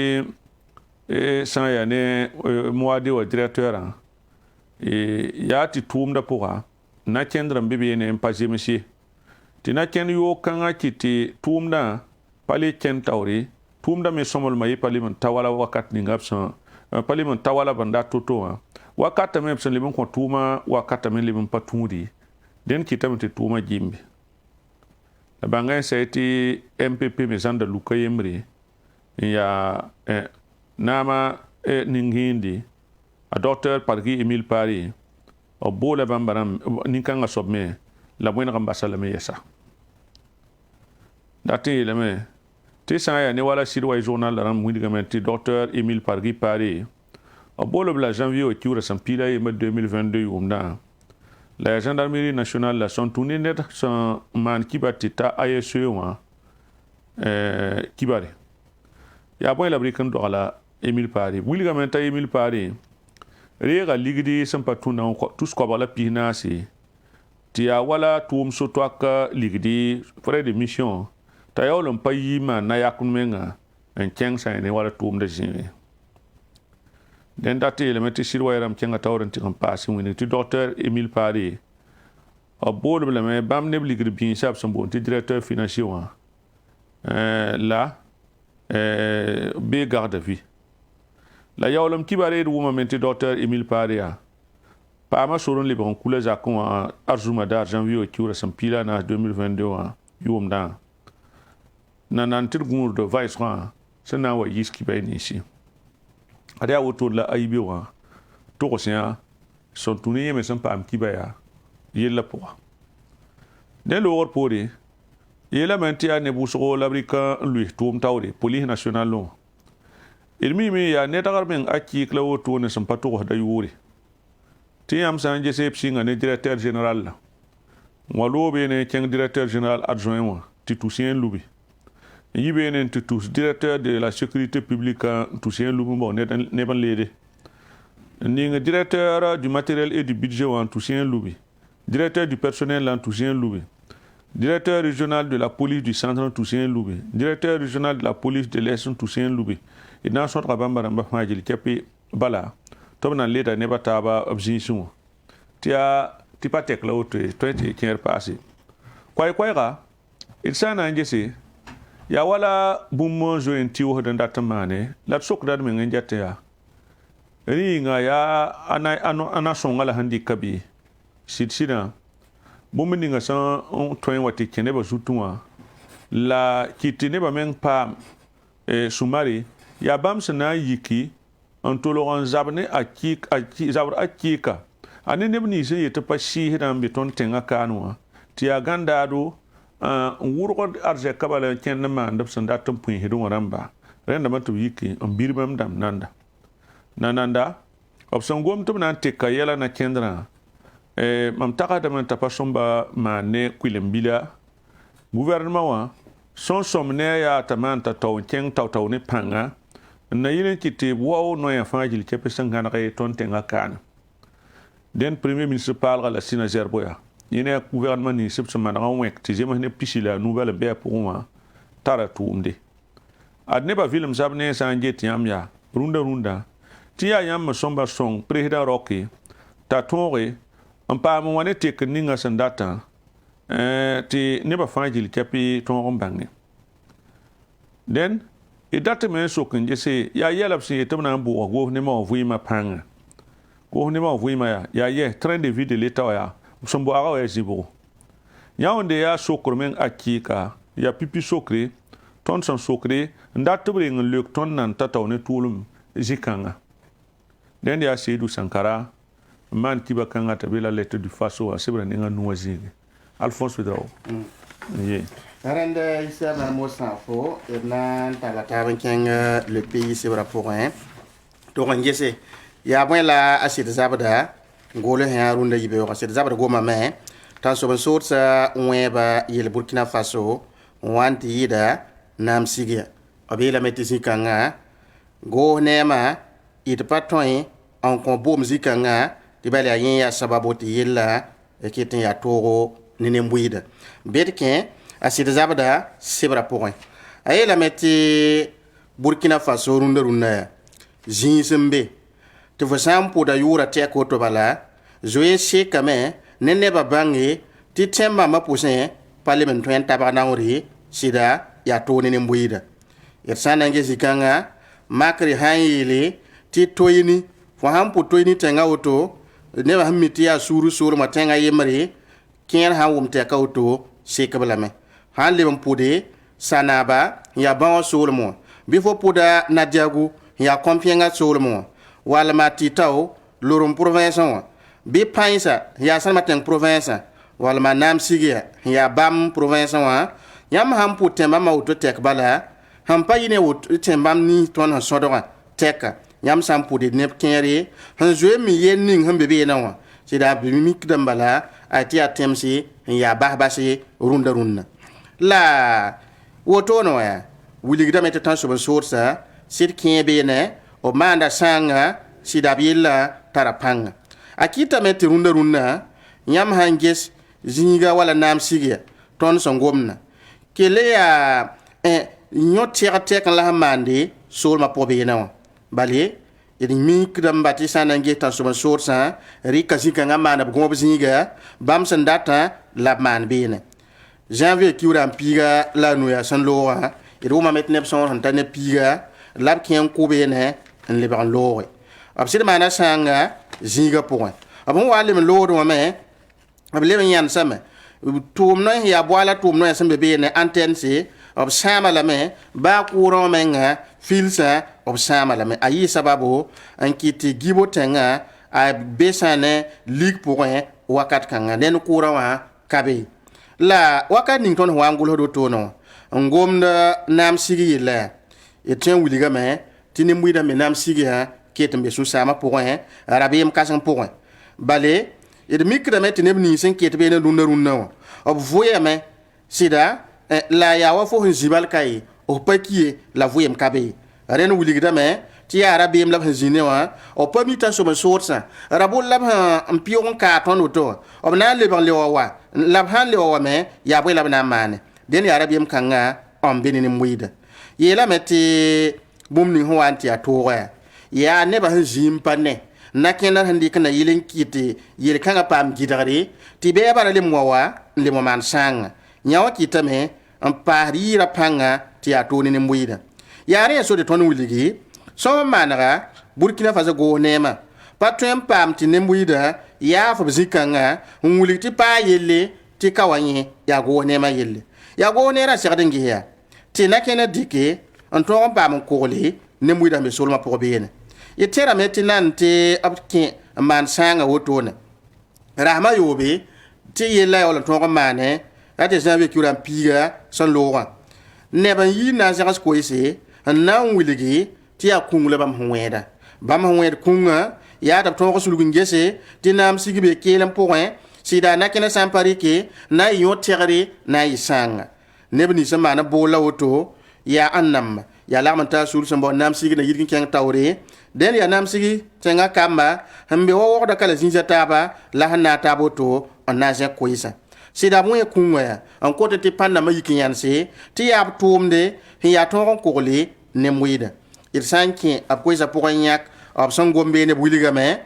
sã n yaa ne moade wa directeurã yaa tɩ tʋʋmdã pʋga na kẽndr n be beene n pa zems ye tɩ na kẽnd yoog-kãngã kɩ tɩ tʋʋmdã pa le kẽnd taoore tʋʋmdã me sõmlmã yɩ pa leb n ta wala wakat ninga b sẽn pa leb n ta wala bõn dat to-to wã wakatame b sẽn leb n kõ tʋʋmã wakatame leb n pa tũudi dẽnd kɩtame tɩ tʋʋmã gimbe la bãngã n sɛ tɩ MPP me zãnda luka yembre n yaa naamã ning-gẽende a docteur Pargi Emile Pari o bola bambaram ninkanga sobme la buena gambasa la meyesa dati le me ti sa ya ne wala sirwa journal la ram windigamenti docteur Emile Pargi Pari o bola bla janvier o kiura sampila e 2022 yumna la gendarmerie nationale la son tourné net son man kibatita ASE wa kibare ya boy la brikan do ala Emile Pari windigamenta Emile Pari rega ligdi sampa tuna tous ko bala pinasi tia wala tum so toaka ligdi frais de mission ta yawlon payima na yakun menga en keng sa ne wala tum de jini den dati elementi sirwa yaram kenga tawran ti pasi wini ti docteur Emile Pari a bol bla me bam ne ligdi bin sab son bon ti directeur financier wa be garde de vie la yawlam kibare du momenti docteur Emile Pari pa ma soron libon kula zakon arzuma dar janvier kiura sampila na 2022 yum da nan tirgunur de vice wa sana wa yiski bay ni si ada autour la aibi wa to ko sia son tuni me san pam kibaya yella po de lor pori yela mentia ne busro labrika lui tum tawri police national lo ilmi ya ne tagar men aki klawo to ne san pato da yuri ti am san je sep singa ne directeur général la walo be ne ken directeur général adjoint wa ti Toussaint Loubi yibe ne ti tous directeur de la sécurité publique Toussaint Loubi bon ne ban lede ni nga directeur du matériel et du budget wa Toussaint Loubi directeur du personnel en Toussaint Loubi directeur régional de la police du centre Toussaint Loubi directeur régional de la police de l'Est Toussaint Loubi et dans son rabamba ba fajil kepi bala tobna leda ne bataba objisu tia tipatek la auto to ti ker passé kwai ga insana ngese ya wala bummo zo en tiwo de ndatamane la sok dad men ngate ya ringa ya ana songa la handi kabi sida bumni nga san toin wati kene ba zutuwa la kitine ba men pa sumari ya bam sana yiki en toloran zabne akik zabr akika ani nebni se yete pa shi hidan beton tenga kanwa tiya gandado wurgo arje kabala ken ma ndab sanda tumpuin hidun ramba renda matu yiki on birbam dam nanda opson gom tum nan tekka yela na kendra mam taka da man tapasomba ma ne kwilembila gouvernement wa son somne ya tamanta taw ken taw ne panga na yile kiti wo no ya fajil kepe sangana kay ton tenga kan den premier ministre parle la sina zerboya yene gouvernement ni sep sama na wek ti jema ne pisila nouvelle be pour moi tara tumde adne ba film zabne sanje tiam ya runda ti ya yam somba song président rocky ta tore en pa mo wane tekninga sandata ti ne ba fajil kepe ton bangi den idate men sokin jese ya yelap si etamna bu go ne ma vuima panga go ne ma vuima ya ye train de vie de l'état ya sombo ara ya zibo ya onde ya sokor men akika ya pipi sokre ton san sokre ndate bring lek ton nan tataw ne tulum zikanga den ya Seydou Sankara man kiba kanga tabela lettre du faso a sebra ninga nuwazige Alphonse Widrao ye Arende isa na mosa fo na tala taban ken le pays c'est rapport hein to ngese ya la asid zabada ngole ha runda yibe ko asid zabada goma me tan so ban sorsa weba yel Burkina Faso wanti yida nam sigia abela metisi kanga go nema it paton en combo muzikanga tibale yin ya sababoti yella eketin ya toro nene mbuida betken asid zabada sebra point ayela meti Burkina Faso runda jinsembe te fo sampo da yura te ko to bala zoye se kame nene babangi ti temba mapusen parlement to enta na ori sida ya to nene mbuida yersana nge zikanga makri hayile ti toyini fo hampo toyini tenga auto ne ba hamiti ya suru matenga yemri kien ha wum te ka auto se kabalame han lebam pude sanaba ya ban solmo bifo puda nadiagu ya kompienga solmo wala ma titao lorum province wa bi paisa ya san mateng province wala ma nam sigia ya bam province wa yam ham pu temba ma auto tek bala ham pa yine wot tembam ni ton ha sodoga teka yam sam pu de nep kenre han zwe mi yen ning ham be na wa sida bi mi kidam bala ati atemsi ya bahbasi runda runna la woto no ya wiligda meta tan so sorsa sit kebe ne o manda sanga sida billa tarapanga akita meti runda runna yam hanges zinga wala nam sigia ton so ngomna kele ya nyoti ate la mande sol ma pobe na bale idi mi kidam bati sana nge tan so sorsa rika zika ngama na gomo zinga bam sandata la man bene janvier kiura piga la noya san loa ido ma met nepson han tan piga lab kien ko bene en le ban loe absid mana sanga zinga point abon wale me lodo me able men yan sama tum no ya boala tum no sambe bene antenne se ob sama la me ba courant menga filsa ob sama la me ayi sababu an kiti gibo tenga a besane lig point wakat kanga den courant wa kabe la wakat ning ton wangul hodo tono ngomda nam sigi la etien wiliga me tini muida me nam sigi ha ketembe su sama point arabim kasan point bale et mikra me tini ni sen ketbe ne runna ob voye me sida la ya wa fo zibal kai o pakie la voyem kabe ren wiliga me ti arabim la zine wa o pamita so me sorsa rabul la am pion ka ton oto ob na le ban le wa labhan le wa me ya bwe labna mane den ya rabiyam kanga on benini muida yela meti bumni ho anti atoya ya ne ba jim panne nakena handi kana yilen kiti yel kanga pam gidare ti be bara le mwa le mo man sanga nyawa kitame on pari ra panga ti atoni ni muida ya re so de ton wuligi so manara burkina faso go nema patwem pam ti ne muida ya fo bizikanga wuli ti pa yelle ti kawanye ya go nema yelle ya go nera sirdengi ya ti nakena dike on to on pam kole ne muida me solma pour bien e tera meti nante abke man sanga wotone rahma yobe ti yella yo to ko mane ate janvier ki ram piga son lowa ne ban yi na jagas ko ise na wuligi ti akungule bam hweda bam hwed kunga ya da to ko sulugu ngese ti nam sigibe kelam point sida nakena samparike na yo terre na isanga nebni sama na bola woto ya annam ya lamanta sul sambo nam sigi na yirkin kan tawre den ya nam sigi tenga kamba hambe wo da kala zinja taba la hanna taboto onaje koisa sida mo kunwa ya an kote ti panna ma yikin yanse ti ya tumde ya to ko le ne muida il sanki ab koisa pour nyak ab sangombe ne buliga me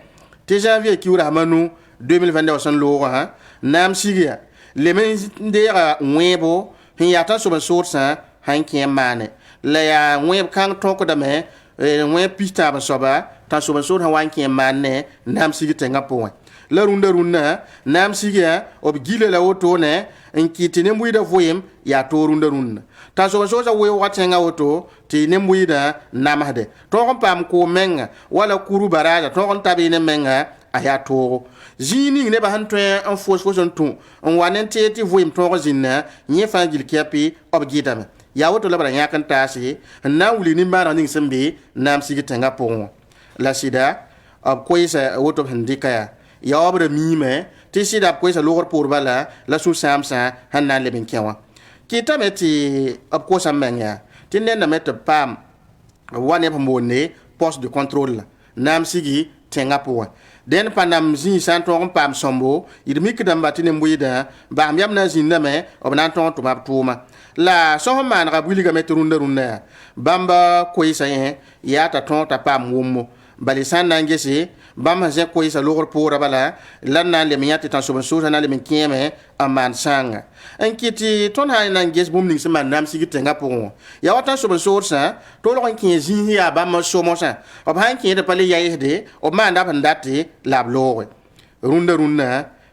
ti janvier ki ura manu 2022 son lo ha nam sigia le men ndera webo ya ta so sorsa hanki mane la ya web kan toko da me web pista ba soba ta so sor hanki mane nam sigi tenga point la runda nam sigia ob gile la woto ne nkitine muida voyem ya to runda ta so za we watenga woto ti ne muida namade to ko pam ko menga wala kuru baraja to kon tabi ne menga aya to jini ne ba han to en fos tu on wanen ti voyem to ko jinna nye fa gil kiapi ob gidame ya woto la bara yakan tasi na wuli ni mara ning sembe nam sigi tenga pon la sida ob koisa woto handika ya obra mime ti sida koisa logor pour bala la su samsa hanna le ben kyawa kita meti ob ko samenya ti ne na met pam wane pamone poste de contrôle nam sigi tenga pon den panam zin san ton pam sombo idmi kidam batine mbuida ba miam na zin name obnan ton to mab tuma la so man ga buliga met runda bamba koisa ya ta ton ta pam womo bali san nangese bam ha koisa logor pora bala lanna le miati tan so so na le min kieme aman sanga enkiti ton ha nanges bum ning seman nam sigi tenga pon ya wata so so sa to lo kin zin ya bam so mo sa ob han kin de pale ya yede ob man da bandati lab lore runda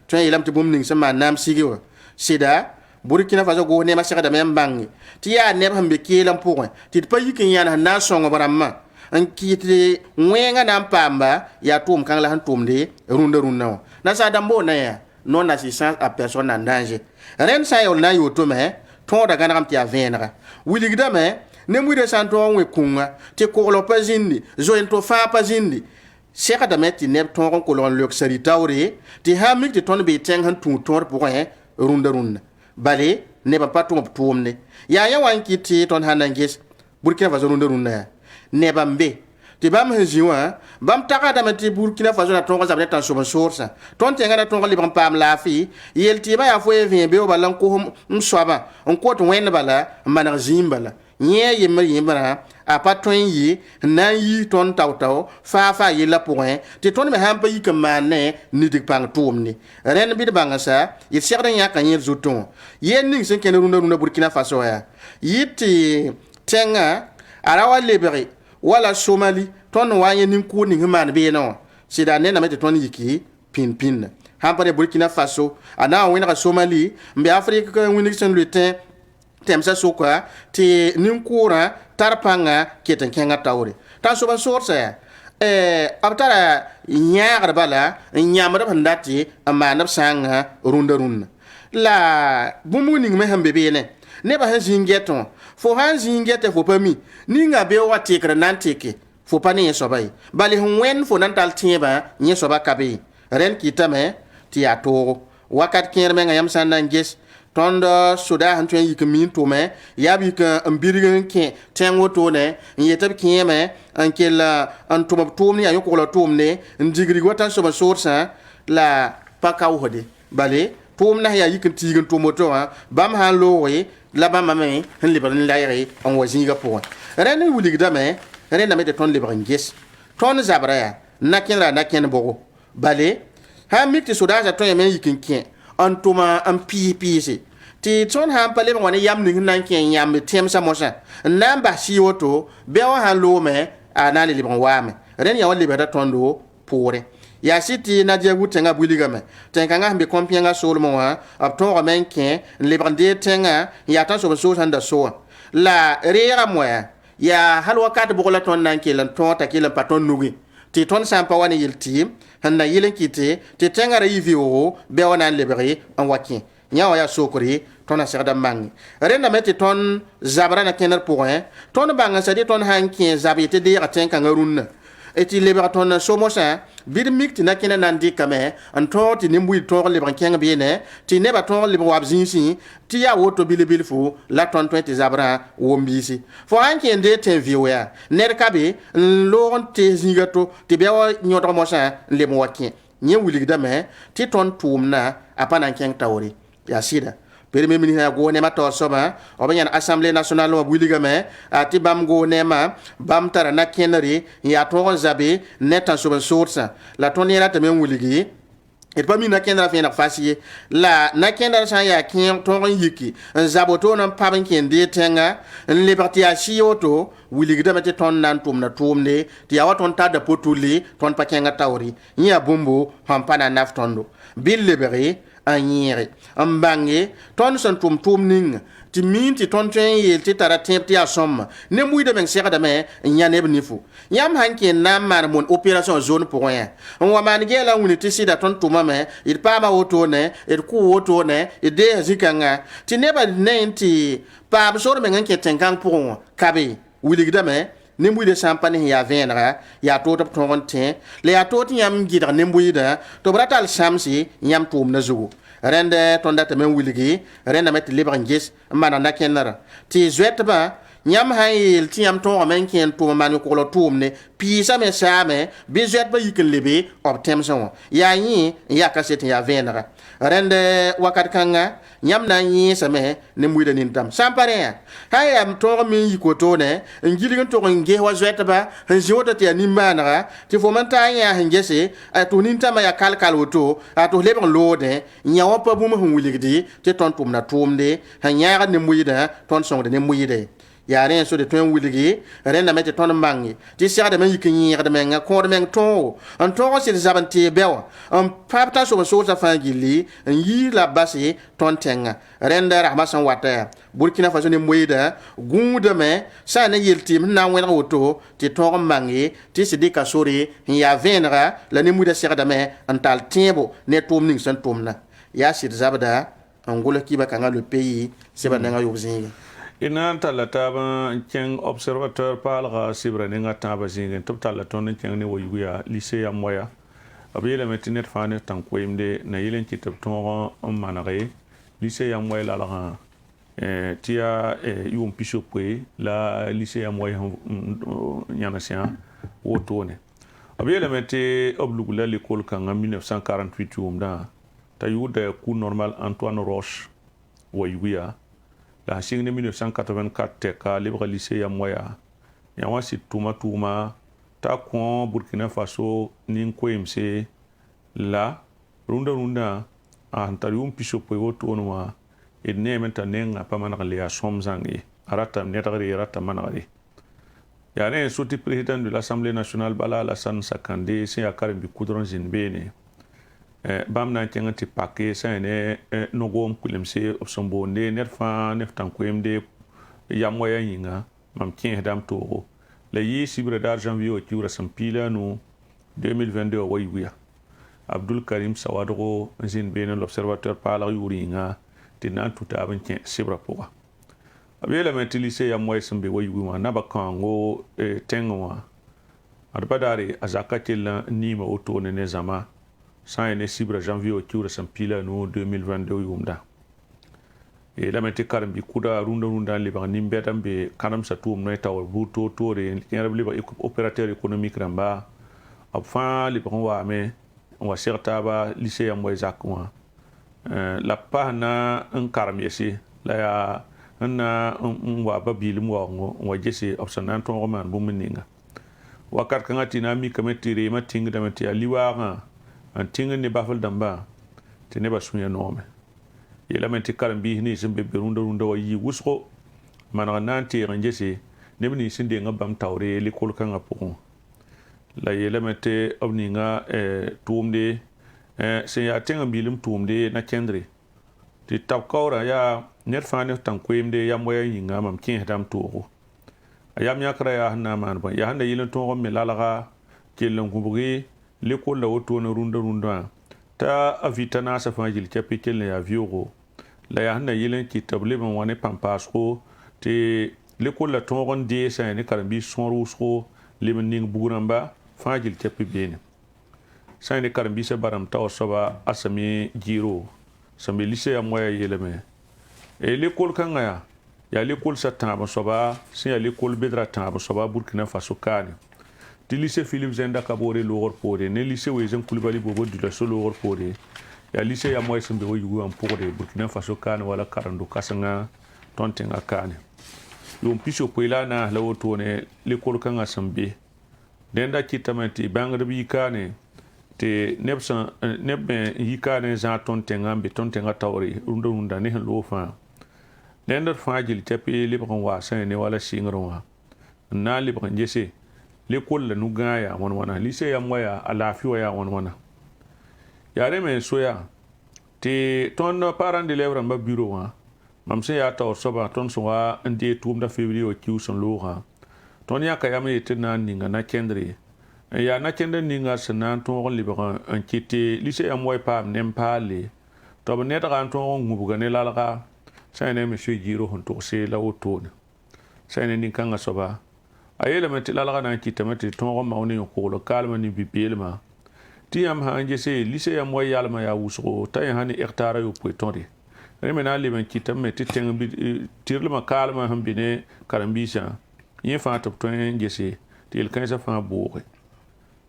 ton ilam ti bum ning seman nam sigi wa sida burkina faso go ne ma sega da men bangi ti ya ne hambe kelam point ti pa yikin yana na songo baramma n kɩɩtɩ wẽngã na n paamba yaa tʋʋm kãng la sẽn tʋʋmde rũndã wã nasaar dãmb na yaa non assistance à personne en danger rẽnd sã n yaool na n yootome tõoda gãnegame tɩ yaa vẽenega wilgdame ne wɩda sã n tõog n wẽ kũnga tɩ koglo pa zĩndi zoen-to fãa pa zĩndi segdame tɩ neb tõog n kolg n lok sari taoore tɩ sã n mik tɩ tõnd bee tẽng sẽn tũud tõod pʋgẽ rũndã bale nebã pa tʋm b tʋʋmde yaa yã wa n kɩt tɩ tõnd sãn na n ges burkina faso rũndã yaa nebã n be tɩ bãmb sẽn zĩ wã bãmb tagsdame tɩ burkina faso na tõog n zab ne tãn sob n soorsa tõnd tẽngã na tõog n lebg n paam laafɩ yel tɩ bã yaa fo ye vẽ beoobã la n kos n soabã n kot wẽnd bala n maneg zĩim bala yẽ yembr yẽmbrã a pa tõe n yɩ n na n yi tõnd tao faa yella pʋgẽ tɩ tõnd me sã n pa yik n maan ne nidg pãng tʋʋmde rẽnd bɩd bãngsa d segd n yãk n yẽl zotẽ wã yel ning sẽn kẽnd rũndã burkina faso yaa yɩ tɩ tẽngã a ra wa lebge wala somali tõnd n wa n yẽ nin-kʋʋr ning sẽn maan beene wã sɩda nename tɩ tõnd yiki pĩn-pĩnda sãn pa ne burkina faso a na n wẽnega somali n be afrik wĩnig sẽn loetẽ tɛmsa soka tɩ nin-kʋʋrã tar pãnga ket n kẽngã taoore tãn sob n soorsa yaa b tara yãagd bala n yãmbd b sẽn dat tɩ n maan b sãngã rũndã la bũmb ning me sẽn be beene nebã sẽn zĩig gɛtẽ wã fo sãn zĩig gɛtɛ fo pa mi ninga bee wa tekr na n teke fo pa ne yẽ soaba ye bale sẽn wẽnd fo na n tall tẽebã yẽ soaba ka be rẽnd kɩtame tɩ yaa toogo wakat kẽer mengã yãmb sã n na n ges tõnd soda sẽn tõe n yik n miin tʋme yaa b yik n birg n kẽ tẽng wotone n yet b kẽeme n kell n tʋm b tʋʋmd yaa yõ-kogla tʋʋmde n digrig wa tãn sob n soorsã la pa ka wʋsde bale tʋʋm na yaa yik n tiig n tʋm woto wã bãmb sã n looge la bãmba me sẽn lebg n laɛɛge n wa zĩigã pʋgẽ rẽnd n wilgdame rẽndame tɩ tõnd lebg n ges tõnd zabrã yaa na-kẽndra na-kẽnd bogo bale sã n mik tɩ sodaasã tõeme n yik n kẽ n tʋma n piis-piise tɩ tõnd sã n pa lebg wa ne yam ning sẽn na n kẽ n yãmb tẽmsã mosã n na n bas sɩ woto bɩ wã sã n loome a na n le lebg n waame rẽnd yaa wa lebsda tõndo poore yaa sɩd tɩ nadiagu tẽngã builgame tẽn-kãngã sẽn be kõn-pẽngã soolmẽ wã b tõogame n kẽ n lebg n deeg tẽngã n yaa tãn sob n soos sẽn da soa la reegame wã yaa hal wakat bʋg la tõnd na n kell n tõog t'a kell n pa tõnd nuge tɩ tõnd sã n pa wa ne yel tɩ sẽn na yɩl n kɩte tɩ tẽngã ra yɩ vɩoogo bɩ wa na n lebge n wa kẽ yã wã yaa sokre tõnd na segda n bãnge rẽndame tɩ tõnd zabrã na kẽned pʋgẽ tõnd bãngsa tɩ tõnd sã n kẽ zab yetɩ deega tẽn-kãngã rũnnã tɩ lebg tõnd n so mosã bɩd mik tɩ na-kẽnã na n dɩkame n tõog tɩ nin-buid tõog lebg n kẽng beene tɩ nebã tõog lebg wab zĩisẽ tɩ yaa woto bilf-bilfo la tõnd tõe tɩ zabrã wom-biise fo sã n kẽ n deeg tẽ vɩʋ yaa ned ka be n loog n tees zĩiga to tɩ bɩa wa yõdg mosã n leb n wa kẽ yẽ wilgdame tɩ tõnd tʋʋmdã a pa na n kẽng taoore yaa sɩda premier ministre ya go nema taoor soaba b yãn assemblée nationale wã wilgame tɩ bãmb goo nema bãmb tara na-kẽndre n yaa tõog n zabe ne tãn sob n soorsã la tõnd yẽ ratame n wilgi d pa mi na-kẽndrã vẽeneg fas ye la na-kẽndr sã n yaa kẽ tõog n yiki n zab wotone n pab n kẽ n deeg tẽnga n lebg tɩ yaa sɩ woto wilgdame tɩ tõnd na n tʋmda tʋʋmde tɩ yaa wa tõnd tarda potulli tõnd pa kẽngã taoore yẽ yaa bũmbo sãn pa na n naf tõndo bɩ lebge n yẽege n bãnge tõnd sẽn tʋm tʋʋm ninga tɩ miin tɩ tõnd tõe n yeel tɩ tara tẽeb tɩ yaa sõmba ne muɩda meng segdame n yã neb nifo yãmb sãn kẽ n na n maan mon opération zone pʋgẽ yã n wa maan gɛɛla n wing tɩ sɩda tõnd tʋmame d paama wotone d kʋʋ wotone d deesa zĩ-kãngã tɩ nebã ne n tɩ paam sor meng n kẽ tẽn-kãng pʋgẽ wã ka be wilgdame nin-buɩɩdã sã n pa ne sẽn yaa vẽenega yaa toot b tõog n tẽ la yaa toot yãmb gɩdg nin-buɩɩdã tɩ b ra tall sãmse yãmb tʋʋmdã zugu rẽnd tõnd datame n wilgi rẽndame tɩ lebg n ges n maana na-kẽndrã tɩ zoɛtbã yãmb sã n yeel tɩ yãmb tõogame n kẽ n tʋm maan yõ-kogla tʋʋmde piisame saame bɩ zoɛtbã yik n lebe b tẽmsẽ wã yaa yẽ n yaa kaset n yaa vẽenega rẽnd wakat kãngã yãmb na n yẽesame ne muɩda nin-tãm sã n pa rẽ sã n yaa tõog me n yik wotone n gilg n tog n ges wa zoɛtba n zĩ woto tɩ yaa nin-maanega tɩ fo man taa yãa sẽn gese a tʋs nin-tãmbã yaa kalkal woto a tʋs lebg n loode n yã wã pa bũmb sẽn wilgdi tɩ tõnd tʋmda tʋʋmde sẽn yãagd ne muɩdã tõnd sõngd ne muɩde ya ren so de ton wilgi ren na mete ton mangi ti sia de men yikin yir de men ko de men ton an ton si zaban ti bewa an papta so sa fangili an yi la basi ton tenga ren da rahma san wata burkina faso ne moyida gunde me sa na yelti na wen woto ti ton mangi ti sidika sori ya venra la ne muda sia de men an tal tiembo ne tom ning san tomna ya sir zabada angola kiba kanga le pays seba nanga yobzinga ina tala taba cheng observateur palga sibra ninga taba zingen top tala ton cheng ne woyuya lycée ya moya abiyele metinet fane tan koyimde na yelen ci top ton manare lycée ya moya la tia yum pisopwe la lycée ya moya nyana sia wotone abiyele meti oblugula l'école kanga 1948 yumda tayuda cours normal Antoine Roche woyuya la signe 1984 te ka libre lycée ya moya ya wasi tuma ta kon Burkina Faso nin ko imse la runda antarium piso po woto onwa edne menta nenga pamana le ya somzangi arata netari rata manari ya ne soti président de l'Assemblée nationale Bala Alassane Sakandé c'est ya karimbi kudron zinbene bam na kenga ti pakke sane nogom kulemse opsonbonde nerfa neftan koyemde ya moya yinga mam kien dam to la yi sibre d'argent vio kiura sampila no 2022 wayuya Abdul Karim Sawadro zin bene l'observateur pala yuringa tinan tuta ban kien sibra poa abela metilise ya moya sambe wayuwa na bakango tengwa arbadari azakatilla nima otone ne zama sans ne cibre janvier au tour sampila no 2022 yumda e la mete karambi kuda runda liba nimbe tambe kanam sa tum no taw buto tore nyarab liba opérateur économique ramba enfin liba wa me on va certa ba lycée ya moy zakwa la pana un karamyesi la ya na wa babil mo wa jesi optionan ton roman bu meninga wakat kangati na mi kametire mating damati aliwa an tinga ne bafal damba te ne basunya nome yela menti karambi ni sembe runda wa yi wusco manana nanti ranjese ne bini sinde ngabam tawre li kol kanga pokon la yela menti obninga tumde se ya tinga bilim tumde na kendre ti tabkawra ya net fane tankwemde ya moya yinga mam kin dam toko ayam yakra ya hanna man ba ya handa yilin to me lalaga kelen kubugi l'école la woto na runda ta avitana sa fangil chapitel ya vioro la ya na yelen ki table ban wane pampasco te l'école la tongon de sa ne karambi sonrusko lemening buguramba fangil chapi bene sa ne karambi sa baram ta osoba asami jiro sambe lycée ya moya yeleme e l'école kanga ya l'école sa tamba soba si ya l'école bedra tamba soba Burkina Faso kane di lycée Philippe Zenda kabore logor pore ne lycée Wezen Koulibaly bobo du la solo logor pore ya lycée ya moy sembe woyu am pore Burkina Faso kan wala karando kasanga tontenga kane yom piso poila na la wotone l'école kanga sambe denda kitamati bangre bi kane te nebsan nebbe yikane za tontenga be tontenga tawri runda ne lo fa denda fajil tepe libran wa sane wala singronwa na libran jesse l'école la nugaya wana lycée ya moya alafiwa ya wana yare men soya te ton parent d'élève ba bureau wa mamse ya ta soba ton soa ande tum da février o kiu son loha ton ya kayame etena ninga na kendre ya na kendre ninga sanan ton libera un kiti lycée ya moya pa nem pale to ne ta kan ton ngubuga ne lalaga sai ne monsieur Giro hon to se la otone sai ne ninga soba ayela meti lalaga na kitamati tongo mauni ko lo kalma ni bibelma ti am hanje se lycée ya moy yalma ya wusro tay hani hectare yo poitonde remena le ben kitamati teng bi tirlma kalma hambine karambisa yin fa to ton jese til kanza fa boore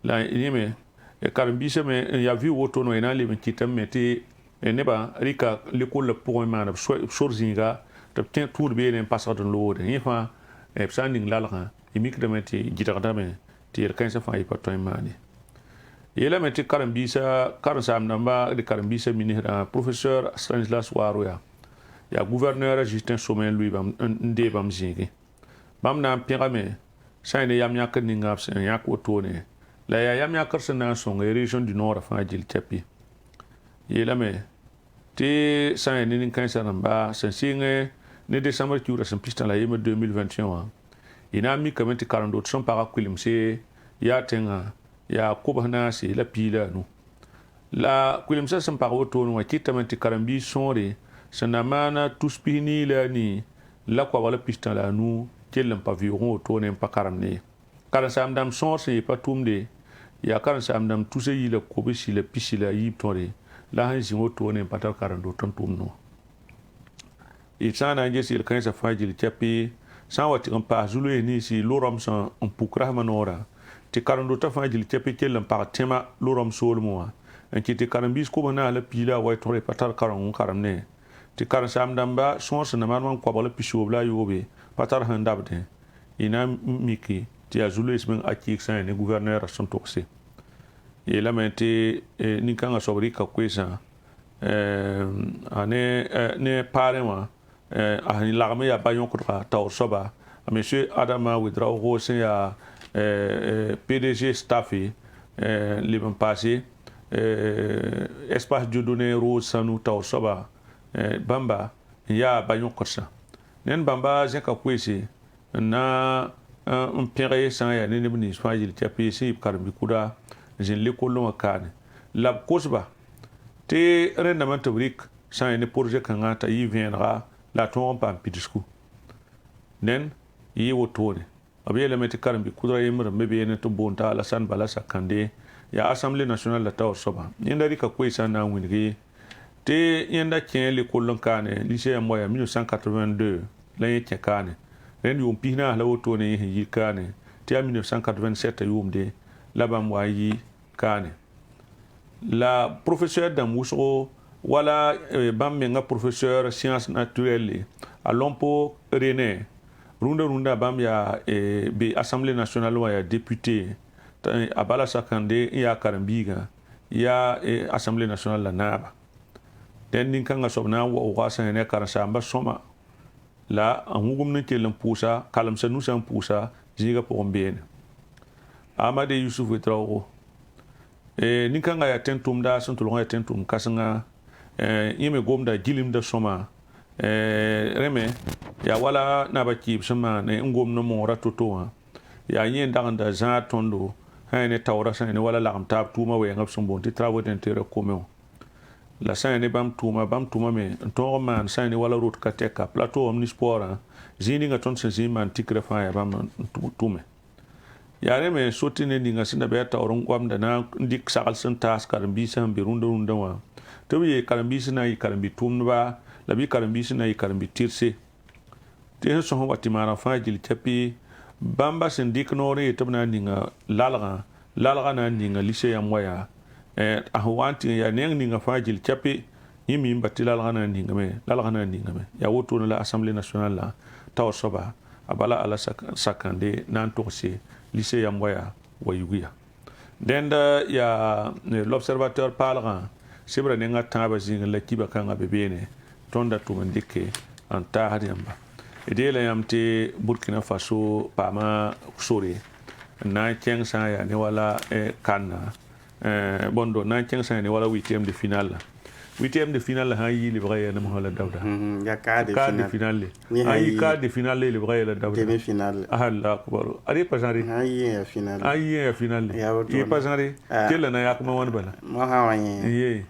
la yime e karambisa me ya vi woto no ina le ben kitamati neba rika l'école pour man sorzinga to ten tour be ne passar de lode yin fa e sanding lalaga imikdamati jitardame ti kansa fa ipato imani yela meti karambisa karsam namba de karambisa ministre professeur Stanislas Waroya ya gouverneur Justin Somen lui bam nde bam zingi bãmb na n pẽgame sã ne yam yãkr ninga b sẽn yãk wotone la yaa yam yãkr sẽn na n sõng région du nord fãa gill tɛpi yeelame tɩ sã n ne nin-kãensã rãmba sẽn sɩng ne décembre kiuurã sẽn pistã la yembr 2021 wã y na n mikame tɩ karen-doot sẽn pagã kʋɩlemse yaa tẽngã yaa kobs naase la piig la a nu la kʋɩlemsã sẽn pag wotone wã kɩtame tɩ karen-biis sõore sẽn na maana tus pis nii la a nii la koabg la pistã la a nu kell n pa vɩʋʋg n wotone n pa karem ne karen-saam-dãmb sõor sẽn yɩ pa tʋmde yaa karen-saam-dãmb tusã yi la kobsi la pisi la yiib tõre la sẽn zĩ wotone n pa tar karen-doot n tʋmd no y sã n na n ges yel-kãensã fãa gill tɛpɩ sã n wa tɩg n paas zu-loees ninsɩ lo-rõmsã n puk rasmã noorã tɩ karen-dootã fãa gill tɛpɩ kell n pag tẽma lo-rõm soolmẽ wã n kɩ tɩ karen-biis kobs naas la piig la a wa tõre pa tar kareng n karem ne tɩ karen-saam-dãmba sõor sẽn na maan n koabg la pisoob la a yoobe pa tar sẽn dabdẽ y na n mike tɩ yaa zu-loees meng a kɩɩg sã n ne gouvernɛɛrã sẽn togse yeelame tɩ nin-kãngã soab rɩka koeesã ne paarẽ wã a sẽn lagm yaa ba-yõkdga taoor soaba a monsieur adama wedraogo sẽn yaa pdg staffe leb n paase espace dieudonné rose sãnu taoor soaba bãmba n yaa ba-yõkdsã nen bãmba zẽka koeese n na n pẽge sã n yaa ne neb nins fãa yel tɛpɩ sẽn yɩ karen-bi kuda n zĩn lekol wã kaane la b kosba tɩ rẽndame tɩ b rɩk sã n ne projet kãngã t'a yɩ vẽenega la a tõog n paam pidsgu nen yɩ wotone b yeelame tɩ karen-bi kudra yembr me beene tɩ boon t'a alasan bala sakãnde yaa assemblée nationale la taoor soaba yẽnda rɩka koeesã n na n wilgi tɩ yẽnda kẽ lekol n kaane lycée yãmb wa yaa 1982 la yẽ kẽ kaane rẽnd yʋʋm pis naas la wotone yẽ sẽn yɩ kaane tɩ yaa 1987 yʋʋmde la bãmb wa n yɩ kaane la professeur dãmb wʋsgo wala bãmb menga professeur science naturelle a lompo rené rũndã bãmb yaa be assemblée nationale wã yaa député a bala sakãnde n yaa karen-biigã yaa assemblée nationale la naaba dẽnd nin-kãngã soab na n waooga sẽn ne karen-saamba sõma la n wugum n kell n pʋʋsa kalemsa nusã n pʋʋsa zĩigã pʋgẽ beene amade yusuf wetraogo nin-kãngã yaa tẽn-tʋmda sẽn tʋlg n yaa tẽn-tʋmd kãsengã yẽ me gomda gilimda sõma rẽme yaa wala naba kɩɩb sẽn maane n gomd n moogrã to-to wã yaa yẽ n dag n da zãag tõndo sã ne taoorã sã ne wala lagem taab tʋʋmã wɛɛngã b sẽn boond tɩ travaux d'intérêt commun la sã ne bãmb tʋʋmame n tõog n maan sã ne wala rot ka tɛka plateau omnisporã zĩig ninga tõnd sẽn zĩig maan tikrã fãa yaa bãmb n tʋme yaa rẽme soti ne ninga sẽn da bɩ a taoor n goamda na n dɩk sagl sẽn taas karen-biisã sẽn be rũndã wã tɩ b yee karen-biis na n yɩ karen-bi tʋmdba la bɩ karen-biis na n yɩ karen-bi tɩrse tɩ sẽn sõs wa tɩ maaneg fãa gill tɛpɩ bãmba sẽn dɩk noor n yetɩ b na n ninga lalgã na n ninga lycée yãmb wa yaa a sẽn wa n tɩ yaa neng ninga fãa gill tɛpɩ yẽ mim ba tɩ lalgã na n ningame yaa wotone la assemblée nationale la taoor soaba a bala ala sakãnde na n togse lycée yãmb wa yaa wa yugya dẽnd yaa l'observateur paalgã sebra nengã tãabã zĩig la kiba kãngã be beene tõnd da tʋm n dɩke n taasd yãmba d yeela yãmb tɩ burkina faso paama sore n na n kẽng sã n yaa ne wala kanna bõndo na n kẽng sã n yaa ne wala huitième de finale huitième de finale sã n yɩ lebga yɛlem sã la dabda quart de finale an yɩ quart de finale lebga yɛla dabda allah akbar ad pa zãre an yɩ ya finale yɩ pa zãre tella na yakma wãn bala ye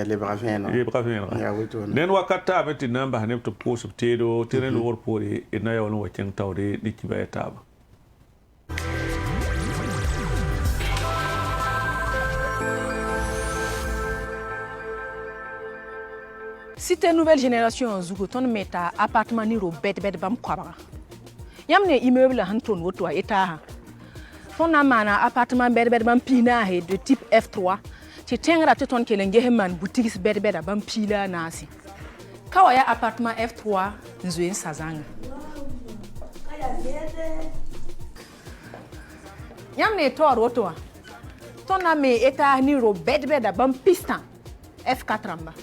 lebga vẽenega ned wakat taame tɩ na n bas neb tɩ b pʋʋs b teedo tɩ rẽ loogr poore d na yaool n wa kẽng taoore ne kiba ya taaba Cité nouvelle génération zugu ton meta appartement ni ro bet bam kwabara yam ne immeuble han ton woto a eta ton na mana appartement bet bam pina he de type F3 ti tengra te ton kelen geheman boutique bet bam pila nasi kawa ya appartement F3 nzoen sazanga yam ne to woto ton na me eta ni ro bet bam pistan F4 amba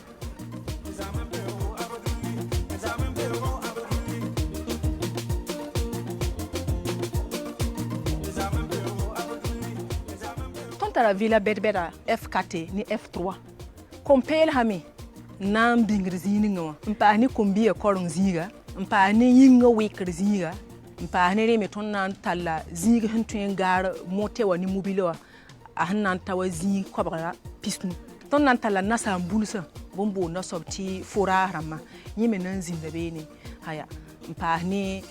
tara villa berbera F4 ni F3 compel hami nam bingir zininga mpa ni kombi e korong ziga mpa ni yinga wikir ziga mpa ni reme ton nan talla ziga hentuen gar motewa ni mobilo a hannan tawa zi kobra pisnu ton nan talla nasa mbulsa bombo na sobti fora rama yime nan zinda beni haya mpa ni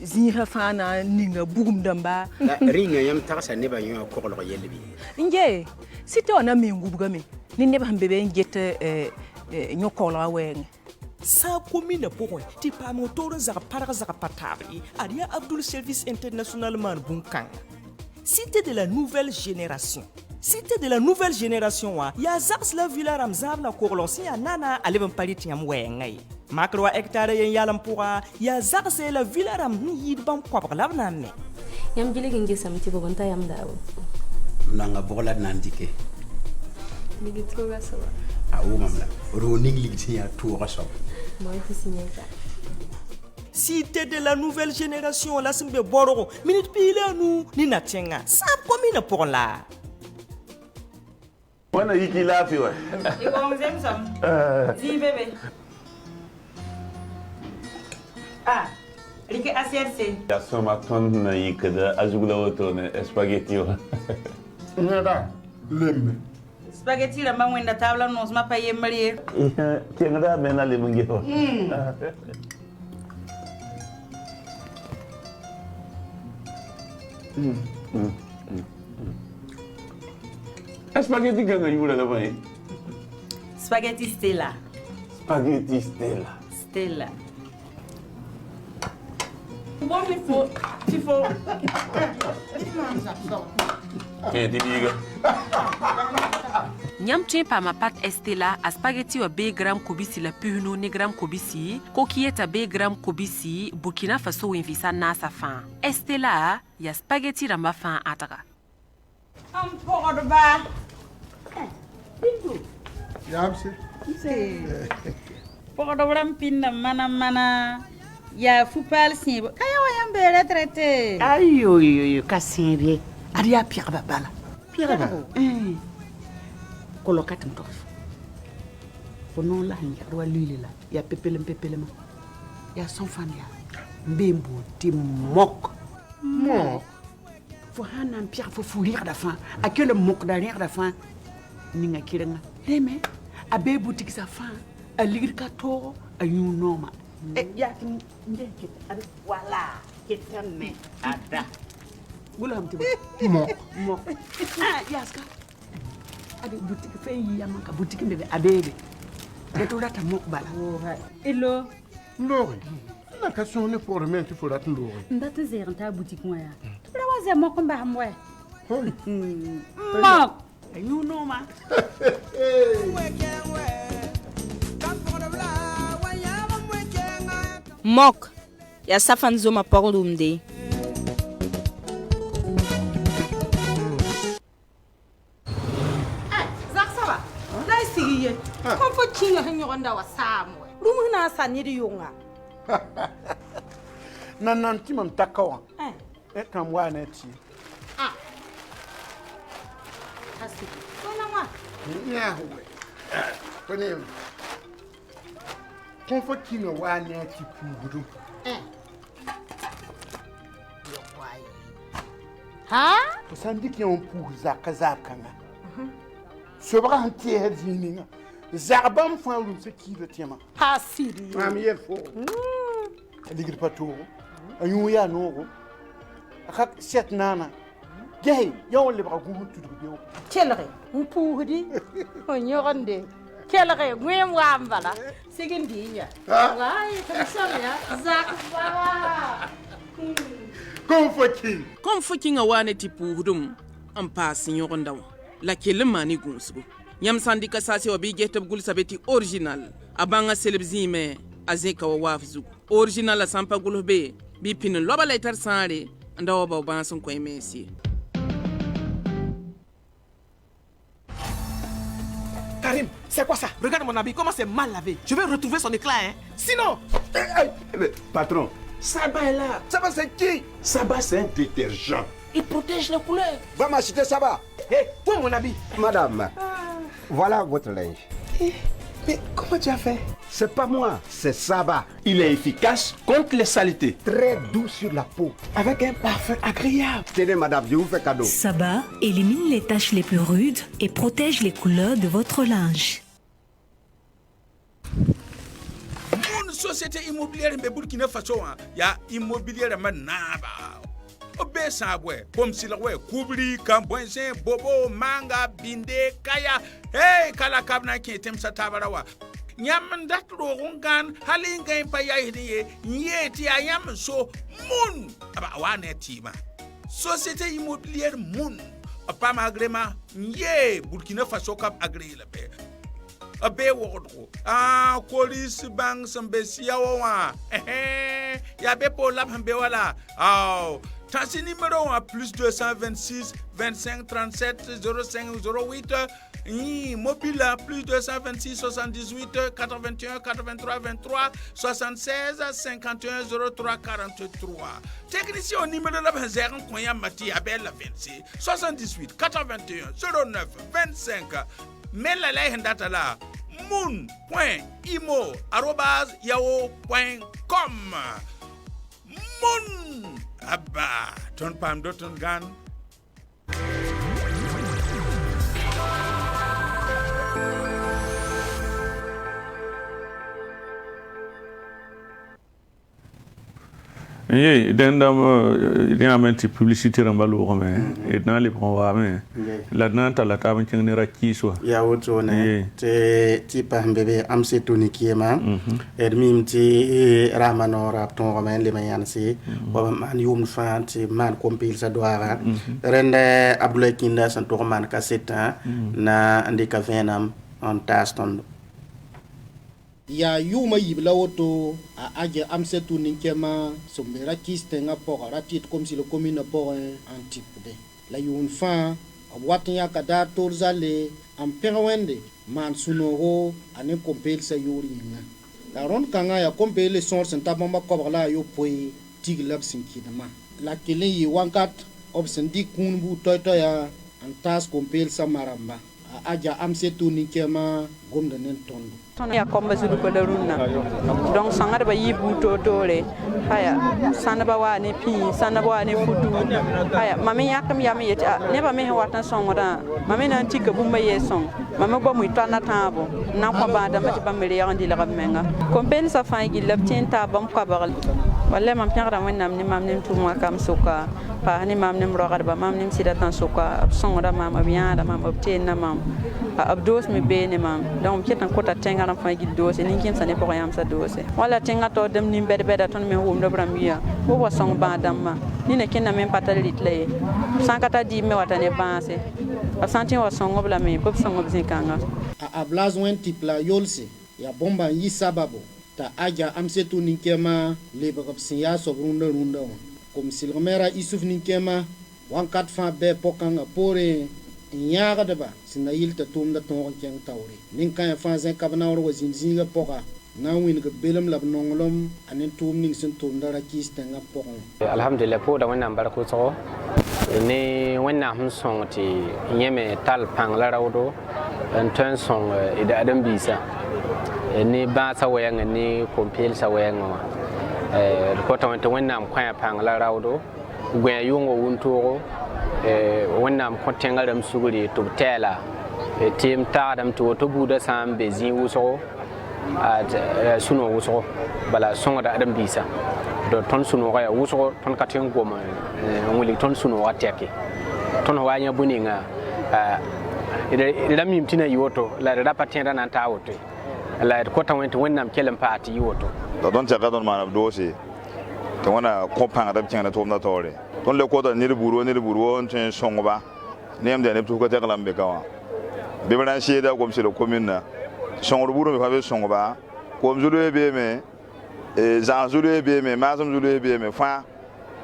ziha fana ninga bugum damba ringa yam takasa ne ba yo ko ko yelbi nje site ona mi ngubgame ni ne ba mbebe ngete nyokola weng sa commune pour ti pa motor za para za patari aria Abdul Service International man bunkan cité de la nouvelle génération. Cité de la nouvelle génération wa ya zaks la villa ramzab na korlonsi ya nana aleben paliti yam wengai makrwa hectare yen yalam pourra ya zaks la villa ram ni yid bam kwab labna me yam jile ngi samti bo gonta yam dawo nanga bola nandike mi gi troga sawa a o mamla ro ning ligti ya toura so moy fi signé ça. Cité de la nouvelle génération la simbe bororo minute pile nous ni natenga sa commune pour la Wana yiki lafi wa. Iko mzee msam. Zi bebe. Like ACRC. Ya soma ton na yikada azugula woto ne spaghetti wa. Nada lembe. Spaghetti la mangwenda tabla nos ma paye marie. Tiengada mena lemungi wa. Spaghetti ganga yura la mai. Spaghetti Stella. Spaghetti Stella. Stella. Bon tifo. Diga. Nyam tuen pa ma pat Estela a spaghetti wa b gram kobisi la puhno ne gram kobisi kokieta b gram kobisi Burkina Faso invisa nasa fan Estela ya spaghetti ramba fan ataka Am pogo ba. Bintu. Yamse. Pogo do ram pinna mana ya fupal sin kaya wa yambe retraité. Ayo yo kasinre aria Pierre babala Pierre ba kolokat mtof fono la hinga ro lulila ya pepelema ya sonfan ya mbembo ti mok fo hanan Pierre fo fourir da fin à que le mok derrière la fin ninga kirenga mais a be boutique sa fin a lire ka to a you normal ya kin ndeke ad wala ketane ada gulam ti mok yaska ade boutique fe yiyama ka boutique mbebe abebe beto data mok bala Ilo Ndori. Na ka sone pour remettre pour dat ndori. Ndate zeren ta boutique moi ya. Tu la waze mok mba hamwe. mok. you know ma Mok ya safan zoma pordumde. Zaksaba. Dai sigiye. Kon fo kinga hen yogonda wa samwe. Lumu na saniri yonga. Nan timam takawa. Kam wa na ti. Asi. Kona wa. Ya huwe. Kone. Kon fo kinga wa na ti pugudu. Ha? Sandiki on pour zaka nga. Sobra hanti hedzinga. Zarbam fan lu se ki le tema. Ha siri. Mam yefo. Ligir pato. Ayu ya no. Akak set nana. Gay, yo le bra gumu tudu yo. Kelre. Mpuhudi. Onyogonde. Kelre ngwem wambala. Sigindinya. Ngai kamsanya zakbaba. Kom fucking a wane ti puhdum an pasin yogondaw la kelin mani gunsugo nyam sandi ka sase wa bi getab gul sabeti original abanga selebzime azeka wa wafzu original sampa gulbe bi pinin loba letter sare ndawa ba bansun koy mesi Karim, c'est quoi ça? Regarde mon habit, comment c'est mal lavé. Je vais retrouver son éclat, hein. Sinon... Patron, Saba est là. Saba c'est qui? Saba c'est un détergent. Il protège les couleurs. Va m'acheter Saba. toi mon habit. Madame, voilà votre linge. Mais comment tu as fait? C'est pas moi, c'est Saba. Il est efficace contre les saletés. Très doux sur la peau. Avec un parfum agréable. Tenez madame, je vous fais cadeau. Saba élimine les taches les plus rudes et protège les couleurs de votre linge. Une société immobilière de Burkina Faso, il y a immobilier manaba. Obe sabwe, comme si la we kubri, kambwense, bobo, manga, binde, kaya, hey, kala kabna ki etem satabarawa. Nyam dat rogungan, halinga impaya hidiye, nyeti ayam so, mun, aba wane tima. Société immobilière mun, apam agrema, nye, Burkina Faso kap agré la paix. A be wodro police bang sambesia wa ya be pour la hambe wala Tansi numéro plus 226 25 37 05 08 mobile plus 226 78 81 83 23 76 51 03 43 technicien au numéro de la zéro konya mati abel 26 78 81 09 25 mais la lay data là moon.imo@yahoo.com Moon abba ton pam do ton gan. Realmente publicité rambalo mais et dans les bons mais la nanta la table qui ne raki soit ya woto ne te ti pa mbebe am se toni kiema et mim ti ramano rap ton romain le mayan si wa man yum fanti man compil sa doara rende abdoulaye kinda san to man kaseta na andika venam on taston ya yuma yibla woto a aje amsetu ninkema sombera kistenga pora ratit comme si le commune pora en type de la yun fa abwatnya kada torzale am perwende man sunoro ane kompel sa yoringa la ron kanga ya kompel source ntabamba kobala yo poi tiglab sinkidama la kele yi wankat obsendi kunbu toyto ya antas kompel sa maramba a aja amsetu ninkema gomda nen tondo ya komba zulu ko daruna donc sangar ba yibu to tole haya sanaba wa ne pi sanaba wa ne futu haya mami yakam yami yeta ne ba me watan songoda mami nan tika bumba yeson mami ba mu tana tabo na ko ba da mati ba mere yandi la menga kompen sa fa gi labtin ta bam ko ba walla mam piara wonnam ni mam nim tuma kam suka pa ni mam nim rogar ba mam nim sida tan suka songoda mam abiya da mam obten na mam abdos me be ne mam donc ketan kota tenga na fa gil dose ni kim sane ko yam sa dose wala tenga to dem ni bede bede ton me hum do bramia wo wa song ba damma ni ne kenna men patalit lay sankata di me watane banse absanti wa song obla me pop song obzinkanga a blazwen tipla yolse ya bomba yi sababu ta aja amsetu ninkema leba kapsin ya sobrunda runda comme silmera isuf ninkema wankat fa be pokang pore nyaga deba sina yilta tumda ton keng tawre nin kan fa zen kabna ro zinzinga poka na win ga belem lab nongolom anen tum ning sin tum dara kista nga pokon alhamdulillah po da wannan barko so ni wannan hun son ti nyeme tal pang la rawdo en ton son ida adam bisa ni ba sa wayan ni kompel sa wayan ko ta wannan kwaya pang la rawdo gwe yungo wuntoro wannan kontenga dam suguri to tela tim ta dam to buda sam be zin wuso at suno wuso bala songa da adam bisa do ton suno ga wuso ton katen goma nguli ton suno wateke ton wanya buninga ida mimtina yoto la da patenda nan ta woto la ko ta wannan kelan party yoto da don ta ga don man dosi to wana kompanga da tinga to na tore ton le ko da ni buru on tin songoba nem de ne to ko ta kala be kawa be bran shi da gomsi le commune na songo buru me fa be songoba ko mzulu be me za zulu be me ma zum zulu be me fa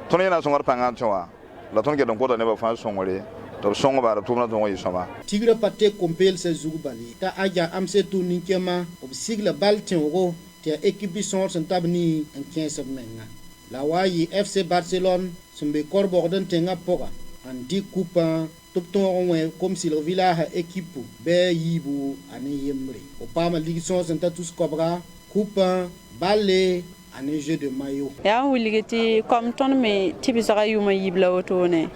ton yana songo panga towa la ton ke don ko da ne ba fa songore to songoba da to na to yi soma tigre patte kompel se zugubali ta aja amse tu ninkema ob sigla baltin go te équipe son tabni en 15 menga la wayi FC Barcelone sumbe korborden tenga poga andi coupa topton wen comme si le village équipe be yibu ane yemre o pama ligue senta tous cobra coupe balle ane jeu de maillot ya wuligeti comme ton me tibisara yuma yibla otone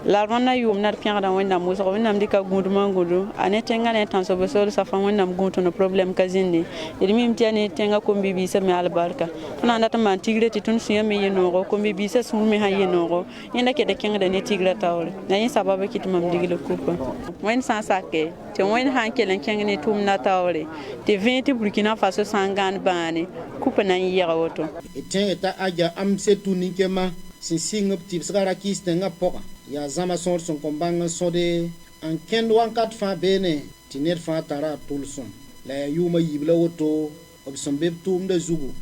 la ronna yum nar pianga dan wenda muso wenda mdika gunduma ngudu ane tenga ne tanso besol sa fa wenda mgunto no problem kazindi edimi mtiane tenga ko bibi sa me albarka tuna ndata man tigre ti tun suya me yeno ko bibi sa sun me ha yeno inda ke de kenga de ne tigre tawle na yin sababa kituma mdigile kupa wen san sake te wen han kelen kenga ne tum na tawle te 20 Burkina Faso sangan bane kupa na yira woto eta aja amsetu ninkema sing tips gara kistenga poka ya zama son kombanga sode en kendo en 4 fa bene tiner fa tara tulson la yuma yibla woto obsombe tum de zugu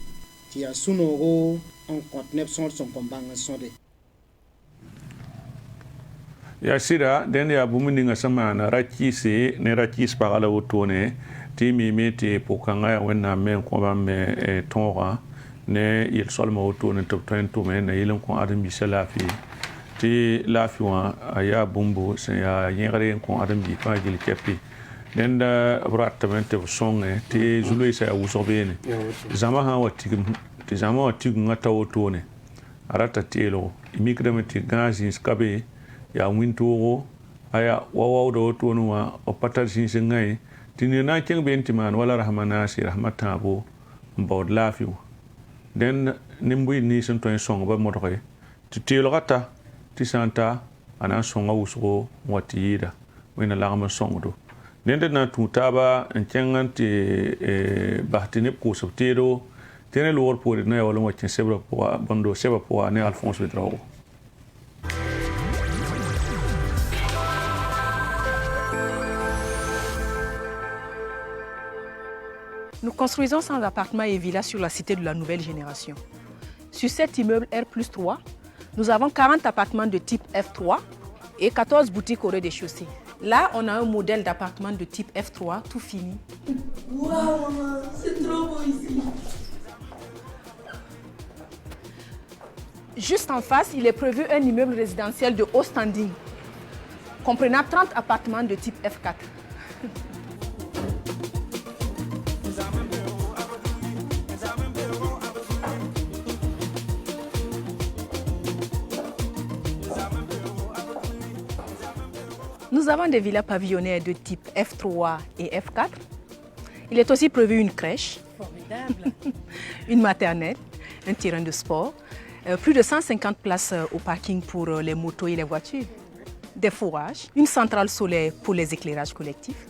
ti ya sunogo en kontnep son kombanga sode ya sira den ya bumuninga sama na rakisi ne rakis pagala woto ne ti mi meti pokanga ya wenna men ko ba me tonra ne il solma woto ne top 20 men ne ilon ko adam bisala fi ti lafi wa aya bumbu se ya yengare ko adam bi fa gil kepi den da bratamente songe ti zulu sa usobene zama ha wati ti zama wati ngata woto ne arata telo imikrameti gazi skabe ya wintogo aya wawa do woto no wa opatar sin ngai tini na keng benti man wala rahmana si rahmatabo mbod lafi den nimbu ni sun to song ba motoke ti telo gata ti santa ana songa uso watida wena lagama songdo nende na tutaba enkenganti bahtini ko subtero tene lor pour na wala mo chen sebra pour bondo seba pour ne Alphonse Vidrago. Nous construisons 100 appartements et villas sur la cité de la nouvelle génération. Sur cet immeuble R+3, nous avons 40 appartements de type F3 et 14 boutiques au rez-de-chaussée. Là, on a un modèle d'appartement de type F3 tout fini. Waouh, maman, c'est trop beau ici. Juste en face, il est prévu un immeuble résidentiel de haut standing, comprenant 30 appartements de type F4. Nous avons des villas pavillonnaires de type F3 et F4. Il est aussi prévu une crèche, une maternelle, un terrain de sport, plus de 150 places au parking pour les motos et les voitures, des fourrages, une centrale solaire pour les éclairages collectifs.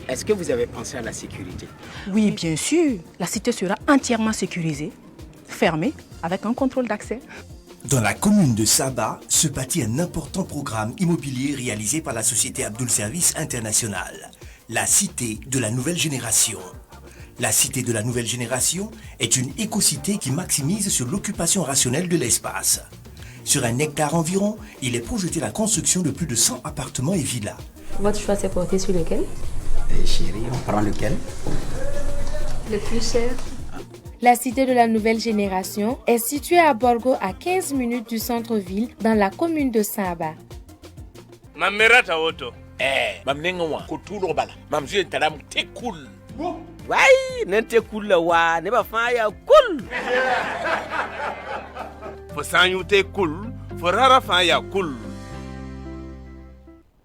Est-ce que vous avez pensé à la sécurité? Oui, bien sûr. La cité sera entièrement sécurisée, fermée, avec un contrôle d'accès. Dans la commune de Saba se bâtit un important programme immobilier réalisé par la société Abdul Service International, la Cité de la Nouvelle Génération. La Cité de la Nouvelle Génération est une écocité qui maximise sur l'occupation rationnelle de l'espace. Sur 1 hectare environ, il est projeté la construction de plus de 100 appartements et villas. Votre choix s'est porté sur lequel? Chérie, on prend lequel? Le plus cher. La Cité de la Nouvelle Génération est située à Borgo, à 15 minutes du centre-ville, dans la commune de Saba. Mamerata auto. Mamnenga kutulo bala. Mamzie talam te cool. Wai, nente cool wa, ne ba faya cool. Fo sanyu te cool, fo rara faya cool.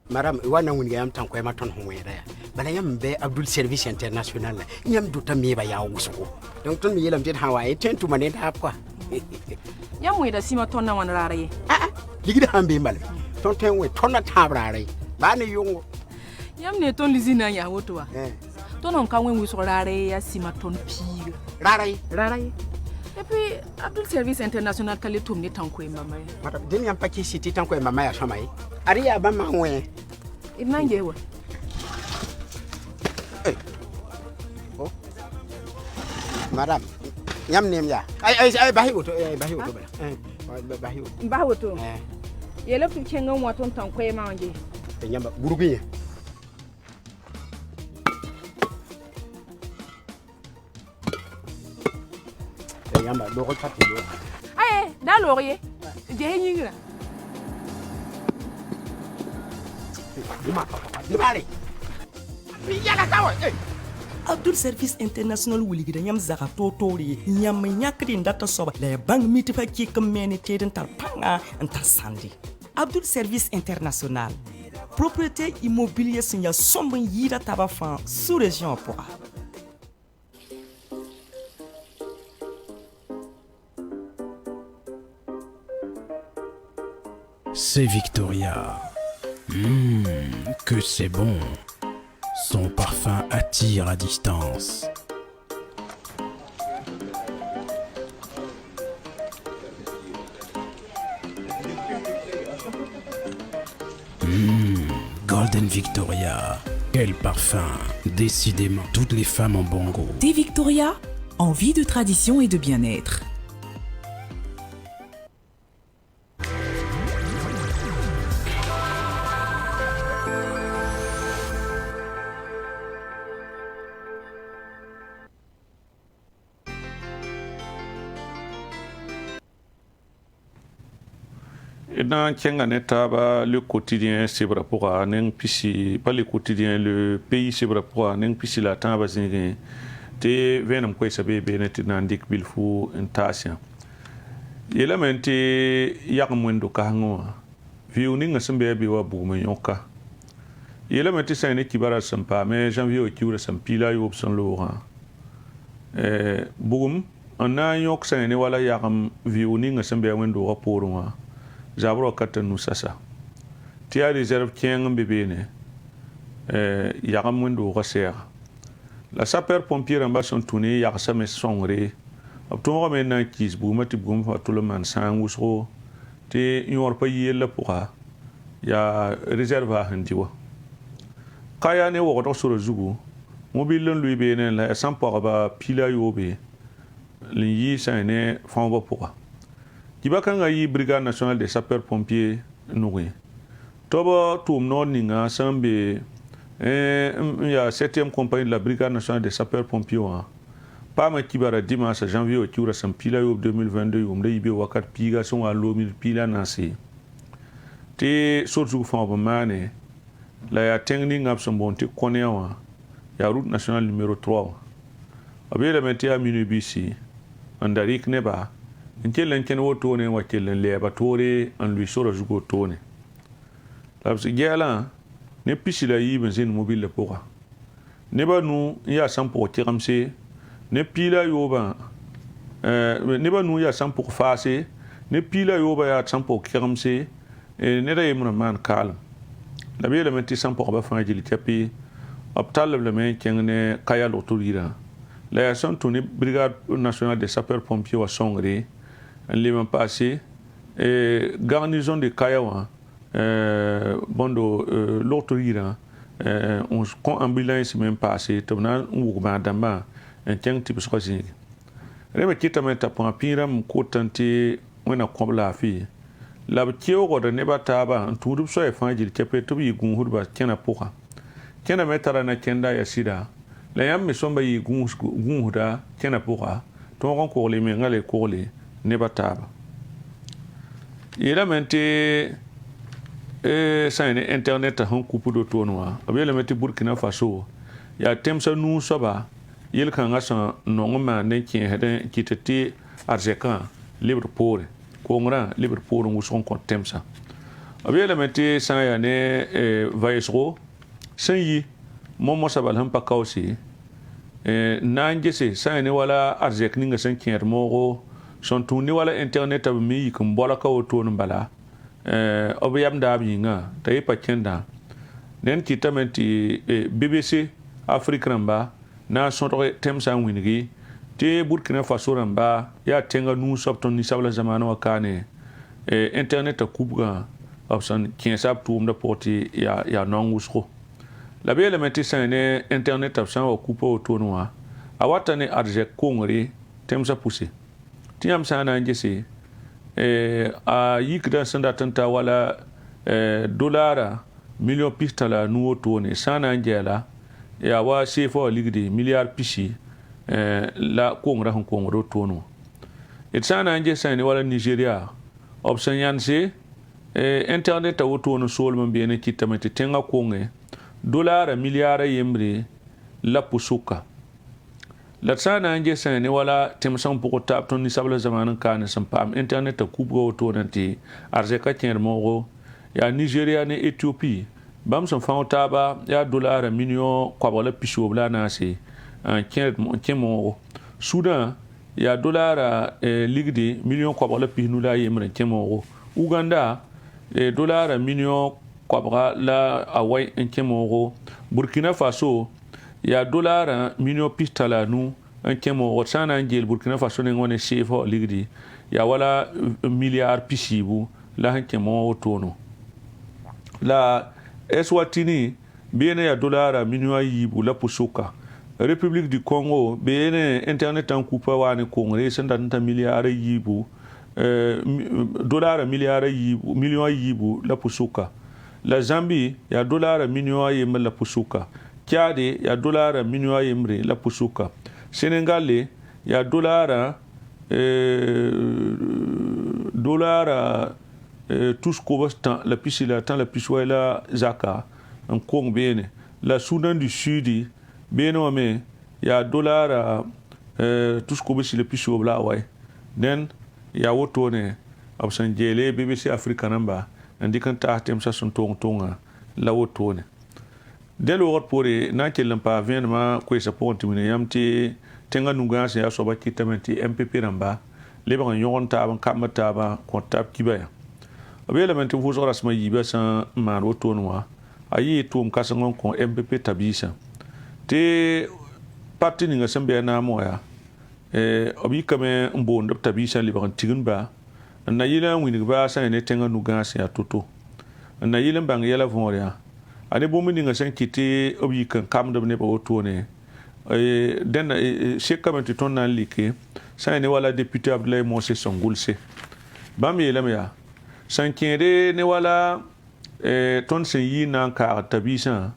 Madame, wana wunga yam tanko yam ton honwera ya. Bala yam be Abdul Service International yam duta me ba ya wusuko. Donc ton mi yelam jet hawaye tentu manen ha quoi. Yam we da sima ton na wan rare. Ligida hambe mal. Ton ten we ton na tabrare. Ba ne yongo. Yam ne ton lizina ya wotoa. Ton on kan wen we so rare ya sima ton pire. Rare. Et puis Abdul Service International kale tum ne tanko e mama. Madame, den yam paki city tanko e mama ya shama yi. Ari ya ba ma we. Inange wa. Madame, yam nem ya. Ay bahi woto bala. Bahi woto. Yele pu kenga mo ton tan koy manje. Nyamba burugiye. Nyamba do ko tatti do. Ay, da lorier. Je nyingra. Abdul Service International wuligida nyam zaga totori nyam nyakri ndata soba la bang mitifa ki kameni teden tar panga antar sandi. Abdul Service International propriété immobilier signa sombre yira tabafan sous région Poa. C'est Victoria. Que c'est bon. Son parfum attire à distance. Golden Victoria. Quel parfum. Décidément, toutes les femmes en bon goût. Thé Victoria, envie de tradition et de bien-être. Dans le quotidien, c'est vrai pour pas le quotidien, le pays, c'est vrai pour la temps, te venam quoi saber benet nandik bilfu intasia. Yela mente yakmwendo kahango. Viuni ngasembe biwa bume yoka. Yela mente sa ne kibara sampa mais janvier o kiura sampila yo option Laurent. Bugum ana yok sa ne wala yakam viuni ngasembe wendo raporwa. Zabro katanu sasa. Tia réserve kien bébé yakam wendo rasera. La sapeur pompier en bas sont tournés yaksa mes songre. Obton maintenant kis boumati boum tout le monde sang ousro. Te yor pa yella pourra. Ya réserve à handiwa. Kaya ne wo sur zugu. Mobile lui benen la sans pour ba pila yobe. Li sa ne famba pourra. Kibakanga yi brigade nationale des sapeurs pompiers nourri. Toba toum non ninga sambe il y a 7e compagnie de la brigade nationale des sapeurs pompiers. Pas ma kibara dimanche janvier au Kiura Sampila 2022 on ibe wakat piga son à l'eau pila nasi. Te sortu famba mane la ya tengning up son bonte konewa ya route nationale numéro 3. Abele menti a minibisi andarik neba. Nkelen ken woto ne wakelen le abatore en lui soro jugo tone. La gela ne pisi la yi benzin mobile pour. Ne ba nu ya 100 pour tiramse ne pila yoba ne ba nu ya 100 pour face ne pila yoba ya 100 pour tiramse ne da yimna man calme. La biela menti 100 pour ba fanji li tapi optal le men kenge kaya l'autorira. La ya son toni brigade nationale des sapeurs pompiers wa songre l'an passé garnison de Kayawa bondo l'autorité on ambulance même passé tona ou madama un tiens type choisi rebe kitamenta pour piram ko tante wona ko la fi la kiyo go de neba taba tudu so e fanjil kepe to bi gun hurba kena poka kena metara na kenda ya sida la yam mi somba yi gun huda kena poka to ron ko le mengale ko le neba taba ila mente sa internet han kupu do tonwa abele meti Burkina Faso ya temsa nu soba yel kan asa nongma ne ki heden kitete arjekan libre pour kongra libre pour nguson kon temsa abele meti sa ya ne vaisro sanyi momo sabal han pakausi nangese sa ne wala arjek ninga san kier mogo son tourné wala internet ab mi kum bola ka woto bala obiyam da binga tay pa kenda nen ki tamenti BBC Afrique ramba na son temsa wingi te Burkina Faso ramba ya tenga nu sopton ni sabla zamano wakane internet kubga option kiensap tum da porti ya nongusro la bele meti sane internet option wa kupo tonoa awatane arje kongri temsa poussé tiam sana ngese a yikda sanda tanta wala dollara million pistala nuwo tone sana ngela ya wa sefo ligdi milliard pishi la kongra hon kongro tono et sana ngese ni wala Nigeria option yanse internet a woto no sol man biene kitamete tenga konge dollar milliard yembre la pusuka la sana anje sene wala temsan poko tap ton ni sabla zamanan kan sam pam internet a kubgo woto nanti arzeka tier mogo ya Nigeria ne Ethiopie bam son fa taba ya dollar million kwa wala pisho bla na se en kemo Soudan ya dollar ligdi million kwa wala pinu la yemre kemo Uganda dollar million kwa la awai en kemo Burkina Faso ya dollar million pistala nu en kemo sana ngel Burkina Faso ne ngone chefo ligdi ya wala milliard pishibu la en kemo tono la Eswatini bene ya dollar million yibu la pusuka République du Congo bene internet en coupa wane Congrès sanda milliard yibu dollar milliard yibu million yibu la pusuka la Zambie ya dollar million yem la pusuka Tchad ya dollar million yemre la pusuka Sénégal ya dollar tous cobastan la pisila tan la piswela zaka en Congo bene la Soudan du Sud bene wame ya dollar tous cobasi le piswela way den ya wotone absan jele BBC Africa namba ndikan ta tem sa son tonga la wotone de lo pore na kelam pa venema ko sa ponti mine yamti tenga nunga ya so ba kitamenti MPP namba le ba yon ta ban kamata ba kontab kibaya abela menti fu so rasma yiba sa man wotonwa ayi tum kasangon ko MPP tabisa te parti ninga sembe na moya obi kame mbondo tabisa le ba tigun ba na yila wini ba sa ne tenga nuga ya toto na yila bang yala voria ane bomi ninga sen kiti obi kan kam de ne ba wotone den shekamenti ton na like sa ne wala député Abdoulaye Mose Songulse bami yela ya sankere ne wala ton sen yi nan ka tabisa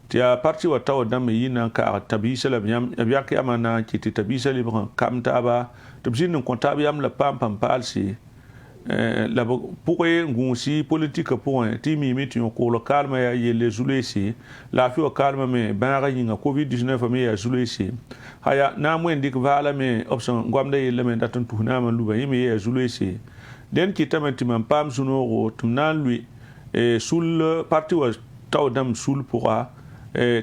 tia parti wa taw dam yi nan ka tabisa la biam abiake amana kiti tabisa li ban kam taba tabsin non kontabi am la pam palsi la pourquoi ngunsi politique point timi miti ko lo calme ya yele zulesi la fi o calme me banga yinga covid 19 me ya zulesi haya na mwen dik vala me option ngwamda yele me datan tuhna man luba yimi ya zulesi den ki tamati man pam suno ro tumnan lui sul parti wa taw dam sul pourra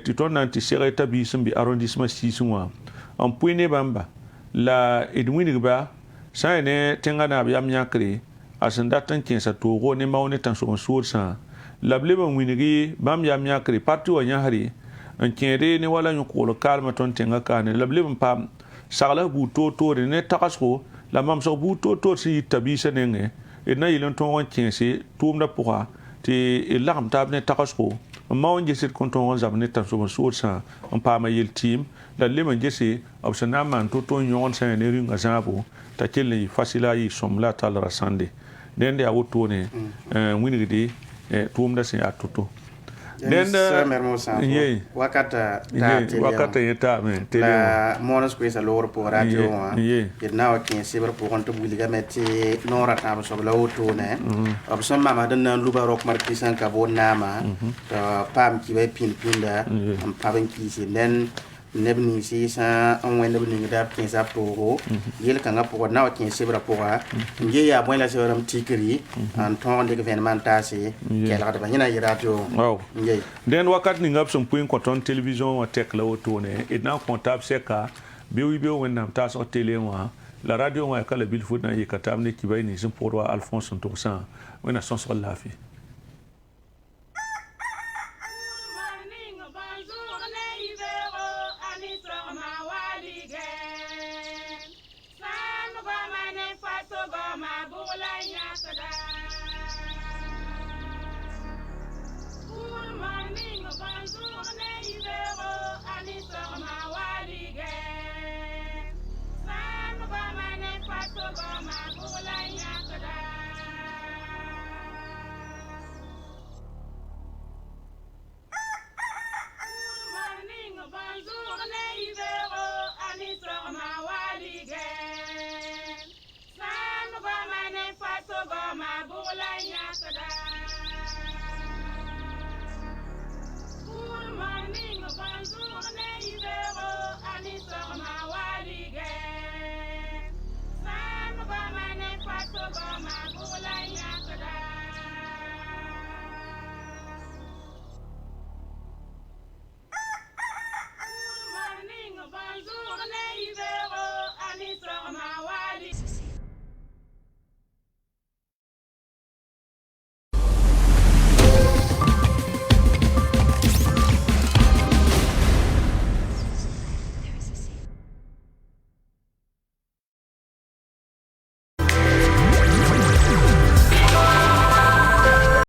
ti ton anti sere tabi bi arrondissement 6 mois en puine bamba la edwini ba sa ne tenga na biam nyakri asanda tan kensa togo ne mawne tan so sa la bleba winigi bam yam nyakri parti wa nyahari en kende ne wala nyko lo kalma ton tenga kane la bleba pam sagala bu to ne takasko la mam so bu to si tabisa nenge e na yilon ton won kense tumda pourra ti lam tab ne takasko mawn jesit kon ton zabne tan so sa on pa ma yel team la lema jesi opsana man to nyon sa ne ringa zabo ta kelle fasila yi somla tal rasande dende a wotone winigidi tumda sin atuto dende ye wakata yeta me tele la monos ko sa lor pour radio wa na wa kin sibar pour on to buliga metti nora ta so la wotone opson mama dan luba rok marki san ka bonama pam ki be pinda am paben ki sin den nebni si sa on wende ni da kin sa poro yel kanga poko na kin sebra pora nge ya bon la seram tikri en ton de événement tasi kela da banyina yirato nge den wakat ni ngap son point konton télévision wa tek la wotone et na comptable seka biwi wonnam ta so télé wa la radio wa kala bil fu na yikatam ne kibay ni sun poro Alphonse Toursan wona son so la fi